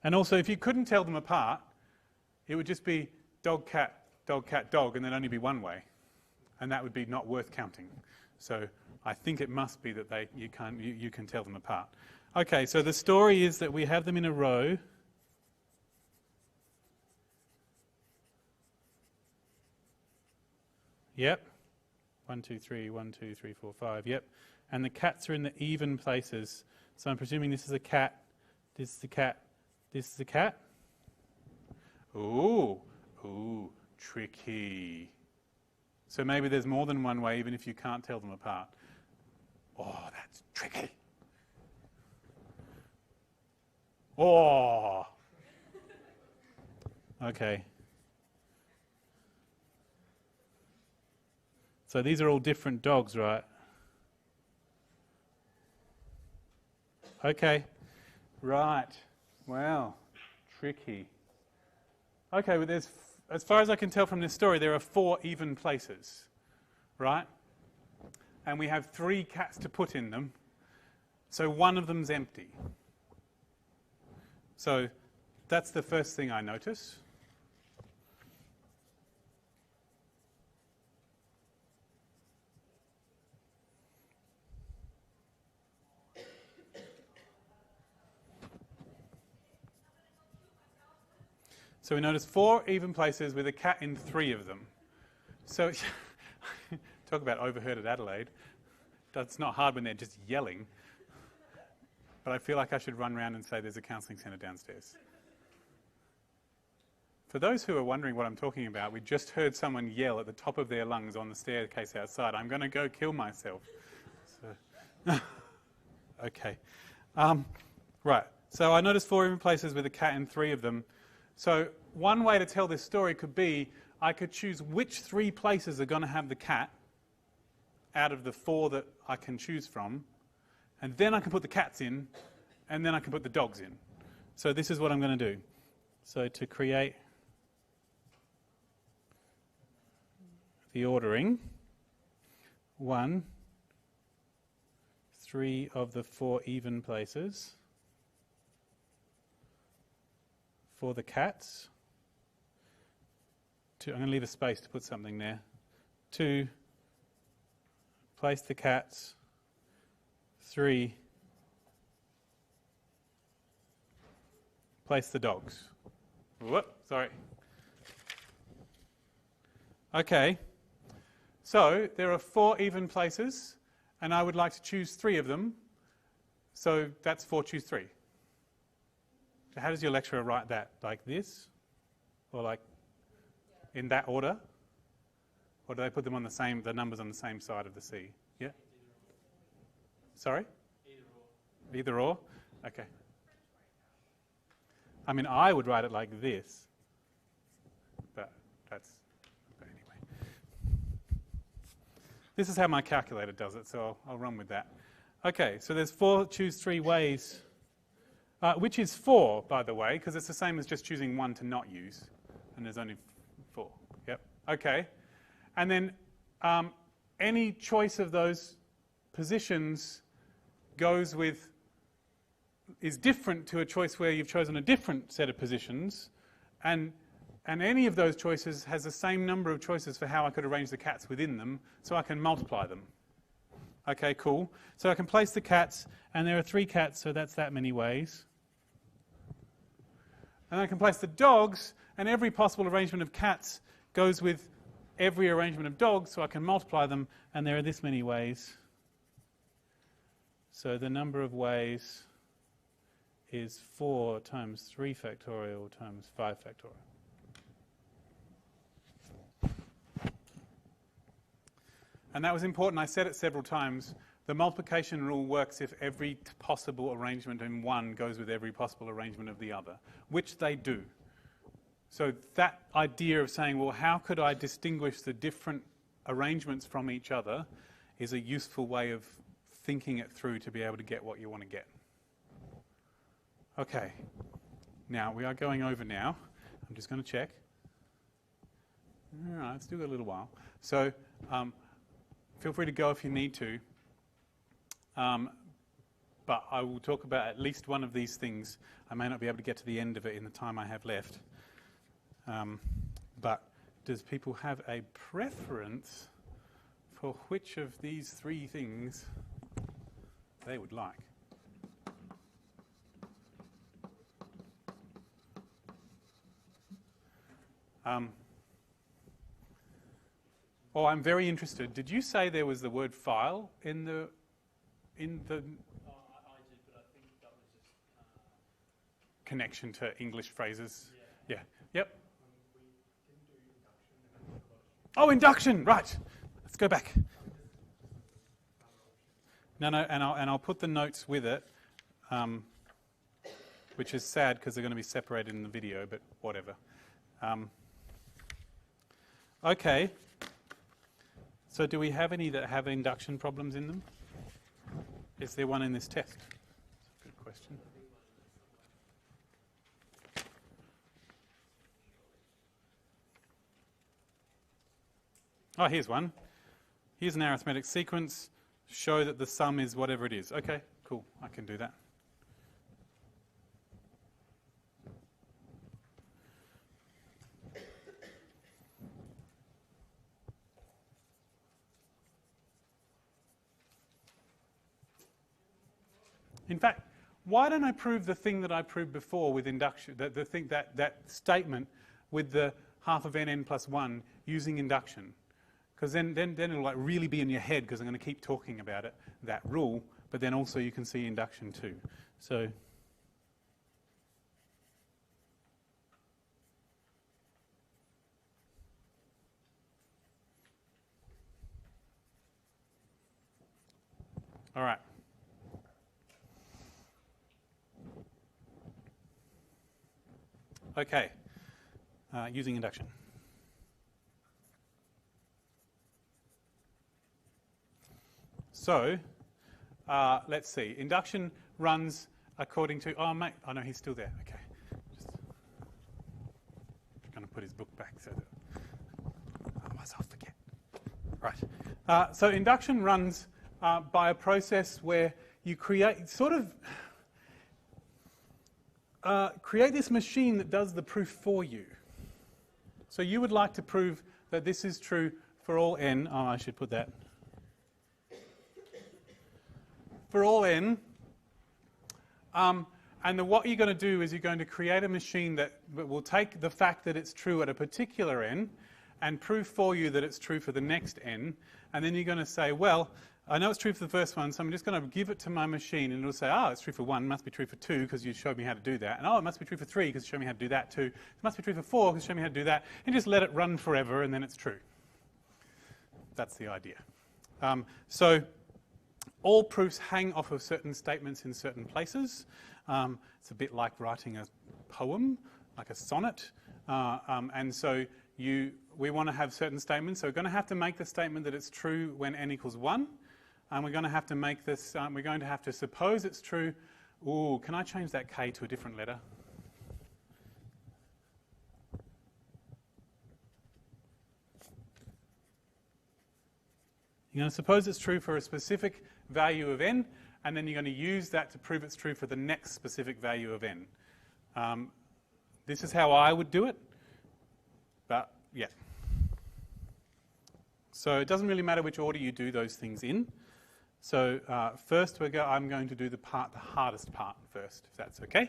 and also, if you couldn't tell them apart, it would just be dog, cat, dog, and there'd only be one way. And that would be not worth counting. So I think it must be that you can tell them apart. Okay, so the story is that we have them in a row. Yep. 1, 2, 3, 1, 2, 3, 4, 5. Yep. And the cats are in the even places. So I'm presuming this is a cat, this is a cat, this is a cat. Ooh, ooh, tricky. So maybe there's more than one way, even if you can't tell them apart. Oh, that's tricky. Oh. Okay. So these are all different dogs, right? Okay. Right. Wow. Tricky. Okay, well there's, as far as I can tell from this story, there are 4 even places, right? And we have 3 cats to put in them, so one of them's empty. So that's the first thing I notice. So we notice 4 even places with a cat in 3 of them. So talk about overheard at Adelaide. That's not hard when they're just yelling. But I feel like I should run around and say there's a counselling centre downstairs. For those who are wondering what I'm talking about, we just heard someone yell at the top of their lungs on the staircase outside, "I'm going to go kill myself." So okay. Right. So I noticed 4 even places with a cat in 3 of them. So one way to tell this story could be, I could choose which 3 places are going to have the cat out of the 4 that I can choose from, and then I can put the cats in, and then I can put the dogs in. So this is what I'm going to do. So to create the ordering, 1, 3 of the 4 even places for the cats. 2, I'm going to leave a space to put something there. 2, place the cats. 3, place the dogs. Whoop, sorry. Okay, so there are 4 even places, and I would like to choose 3 of them. So that's 4, choose 3. So how does your lecturer write that? Like this? Or like in that order? Or do they put them on the numbers on the same side of the C? Yeah? Sorry? Either or? Okay. I mean, I would write it like this. But anyway. This is how my calculator does it, so I'll run with that. Okay, so there's 4 choose 3 ways. Which is 4, by the way, because it's the same as just choosing 1 to not use. And there's only 4. Yep. Okay. And then any choice of those positions is different to a choice where you've chosen a different set of positions. And any of those choices has the same number of choices for how I could arrange the cats within them, so I can multiply them. Okay, cool. So I can place the cats, and there are 3 cats, so that's that many ways. And I can place the dogs, and every possible arrangement of cats goes with every arrangement of dogs, so I can multiply them, and there are this many ways. So the number of ways is 4 times 3 factorial times 5 factorial. And that was important. I said it several times. The multiplication rule works if every possible arrangement in one goes with every possible arrangement of the other, which they do. So that idea of saying, well, how could I distinguish the different arrangements from each other is a useful way of thinking it through to be able to get what you want to get. Okay. Now, we are going over now. I'm just going to check. All right, it's still got a little while. So feel free to go if you need to. But I will talk about at least one of these things. I may not be able to get to the end of it in the time I have left. But does people have a preference for which of these 3 things they would like? Oh, I'm very interested. Did you say there was the word file in the... I did, but I think that was just... connection to English phrases? Yeah. Yeah. Yep. We didn't do induction and then Oh, induction! Right. Let's go back. No, and I'll put the notes with it, which is sad because they're going to be separated in the video, but whatever. Okay. So do we have any that have induction problems in them? Is there one in this test? That's a good question. Oh, here's one. Here's an arithmetic sequence. Show that the sum is whatever it is. Okay, cool. I can do that. In fact, why don't I prove the thing that I proved before with induction, that statement with the half of n plus 1 using induction? Because then it'll like really be in your head because I'm going to keep talking about it, that rule, but then also you can see induction too. So all right. Okay, using induction. So, let's see. Induction runs according to... Oh, mate. Oh, no, he's still there. Okay. Just going to put his book back so that... Otherwise I'll forget. Right. So induction runs by a process where you create create this machine that does the proof for you. So you would like to prove that this is true for all n. Oh, I should put that. For all n. And then what you're going to do is you're going to create a machine that will take the fact that it's true at a particular n and prove for you that it's true for the next n. And then you're going to say, well, I know it's true for the first one, so I'm just going to give it to my machine, and it'll say, oh, it's true for 1, it must be true for 2 because you showed me how to do that. And oh, it must be true for 3 because you showed me how to do that too. It must be true for 4 because you showed me how to do that. And just let it run forever, and then it's true. That's the idea. So all proofs hang off of certain statements in certain places. It's a bit like writing a poem, like a sonnet. And so we want to have certain statements. So we're going to have to make the statement that it's true when n equals 1. And we're going to have to make this, we're going to have to suppose it's true. Ooh, can I change that k to a different letter? You're going to suppose it's true for a specific value of n, and then you're going to use that to prove it's true for the next specific value of n. This is how I would do it, but yeah. So it doesn't really matter which order you do those things in. So first I'm going to do the hardest part first, if that's okay.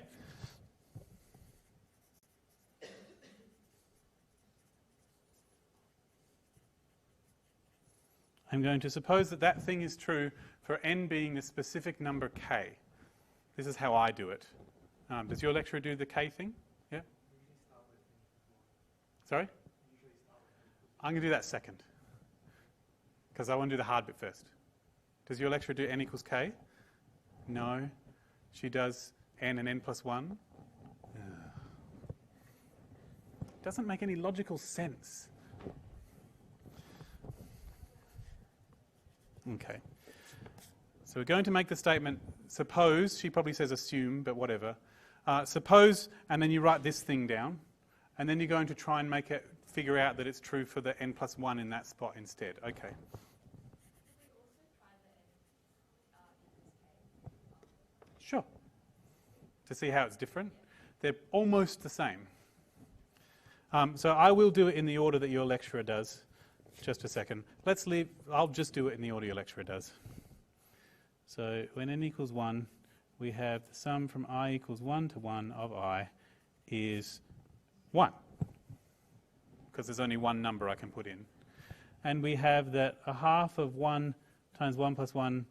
I'm going to suppose that that thing is true for n being the specific number k. This is how I do it. Does your lecturer do the k thing? Yeah? Sorry? I'm going to do that second, because I want to do the hard bit first. Does your lecturer do n equals k? No. She does n and n plus 1. Doesn't make any logical sense. Okay. So we're going to make the statement, suppose, she probably says assume, but whatever. Suppose, and then you write this thing down, and then you're going to try and make it, figure out that it's true for the n plus 1 in that spot instead. Okay. Sure. To see how it's different. They're almost the same. So I will do it in the order that your lecturer does. Just a second. Let's leave. I'll just do it in the order your lecturer does. So when n equals 1, we have the sum from I equals 1 to 1 of I is 1. Because there's only one number I can put in. and we have that a half of 1 times 1 plus 1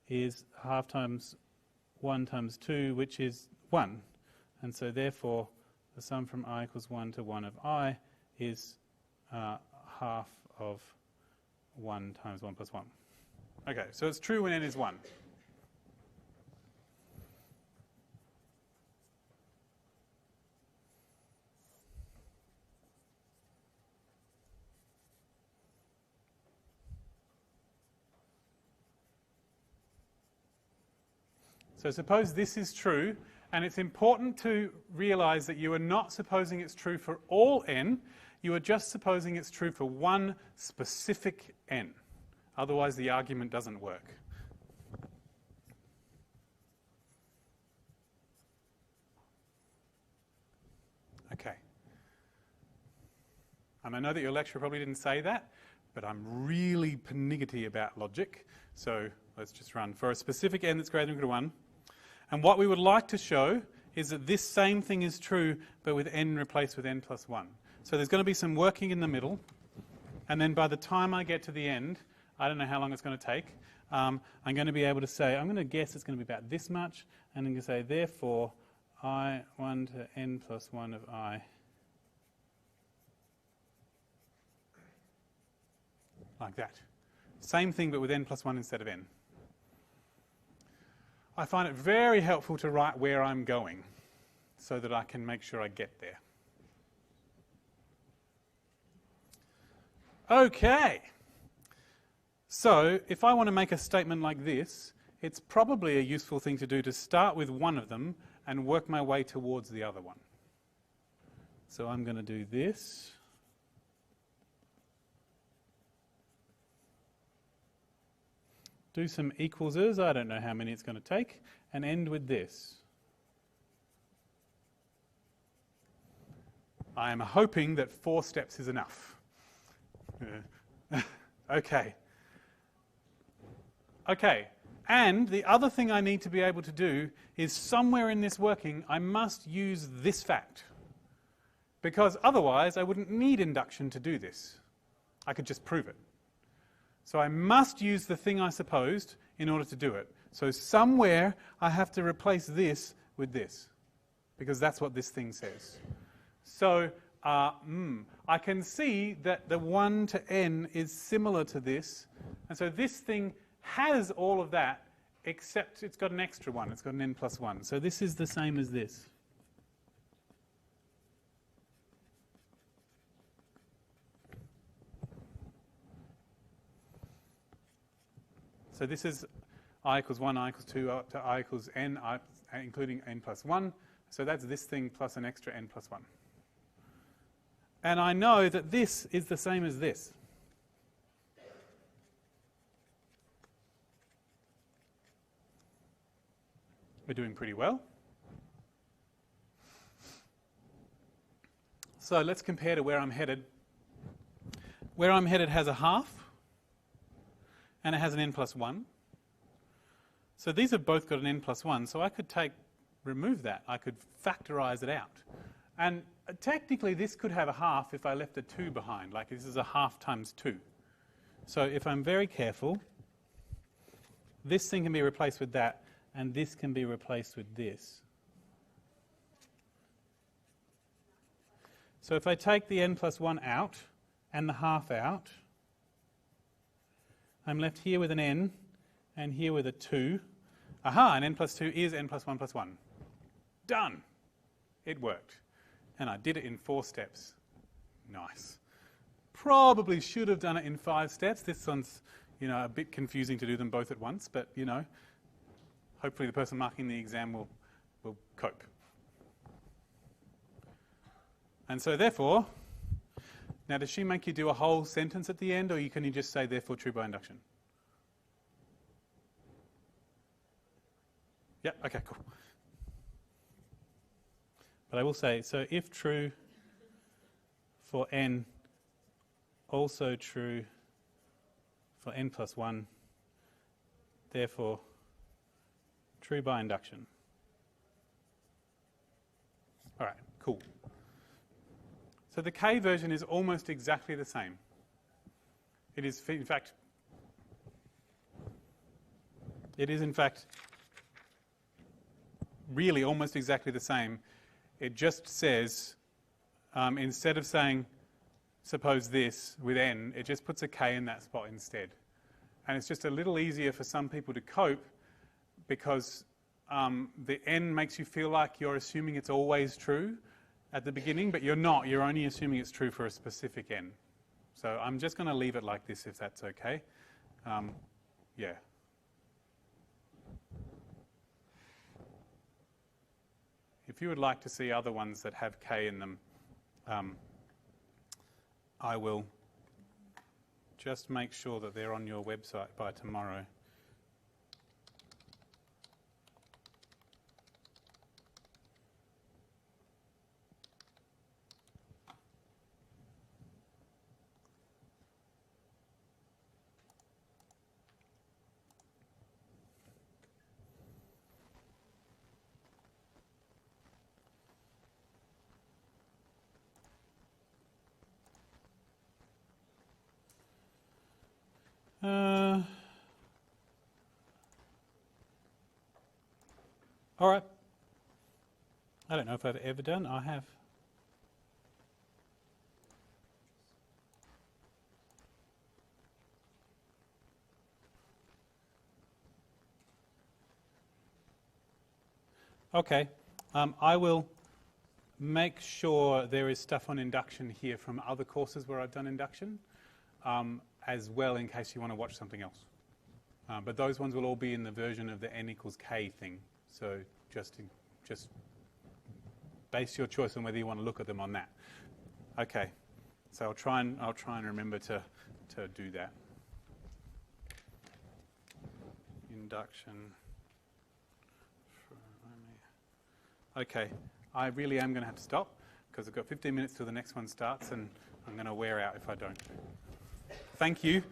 is half times 1 times 2, which is 1. And so therefore, the sum from I equals 1 to 1 of I is half of 1 times 1 plus 1. Okay, so it's true when n is 1. So suppose this is true, and it's important to realize that you are not supposing it's true for all n, you are just supposing it's true for one specific n. Otherwise the argument doesn't work. Okay. And I know that your lecturer probably didn't say that, but I'm really pernickety about logic, so let's just run. For a specific n that's greater than or equal to 1, and what we would like to show is that this same thing is true, but with n replaced with n plus 1. So there's going to be some working in the middle, and then by the time I get to the end, I don't know how long it's going to take, I'm going to be able to say, I'm going to guess it's going to be about this much, and I'm going to say, therefore, I1 to n plus 1 of I, like that. Same thing, but with n plus 1 instead of n. I find it very helpful to write where I'm going so that I can make sure I get there. Okay. So if I want to make a statement like this, it's probably a useful thing to do to start with one of them and work my way towards the other one. So I'm going to do this. Do some equalses, I don't know how many it's going to take, and end with this. I am hoping that 4 steps is enough. Okay. Okay, and the other thing I need to be able to do is somewhere in this working I must use this fact, because otherwise I wouldn't need induction to do this. I could just prove it. So I must use the thing I supposed in order to do it. So somewhere I have to replace this with this, because that's what this thing says. So I can see that the 1 to n is similar to this, and so this thing has all of that, except it's got an extra one. It's got an n plus 1. So this is the same as this. So this is I equals 1, I equals 2, up to I equals n, including n plus 1. So that's this thing plus an extra n plus 1. And I know that this is the same as this. We're doing pretty well. So let's compare to where I'm headed. Where I'm headed has a half, and it has an n plus 1. So these have both got an n plus 1, so I could remove that. I could factorize it out. And technically this could have a half if I left a 2 behind, like this is a half times 2. So if I'm very careful, this thing can be replaced with that, and this can be replaced with this. So if I take the n plus 1 out, and the half out, I'm left here with an n, and here with a 2. Aha, and n plus 2 is n plus 1 plus 1. Done! It worked. And I did it in 4 steps. Nice. Probably should have done it in 5 steps. This one's, a bit confusing to do them both at once, but, hopefully the person marking the exam will cope. And so therefore, now does she make you do a whole sentence at the end, or can you just say therefore true by induction? Yeah, okay, cool. But I will say, so if true for n, also true for n plus 1, therefore true by induction. All right, cool. So the K version is almost exactly the same. It is, in fact, really almost exactly the same. It just says, instead of saying, suppose this with n, it just puts a k in that spot instead. And it's just a little easier for some people to cope because the n makes you feel like you're assuming it's always true at the beginning, but you're not. You're only assuming it's true for a specific n. So I'm just going to leave it like this if that's okay. Yeah. If you would like to see other ones that have k in them, I will just make sure that they're on your website by tomorrow. All right. I don't know if I've ever done. I have. Okay. I will make sure there is stuff on induction here from other courses where I've done induction, as well in case you want to watch something else. But those ones will all be in the version of the n equals k thing. So just base your choice on whether you want to look at them on that. Okay. So I'll try and remember to do that. Induction. Okay. I really am going to have to stop because I've got 15 minutes till the next one starts and I'm going to wear out if I don't. Thank you.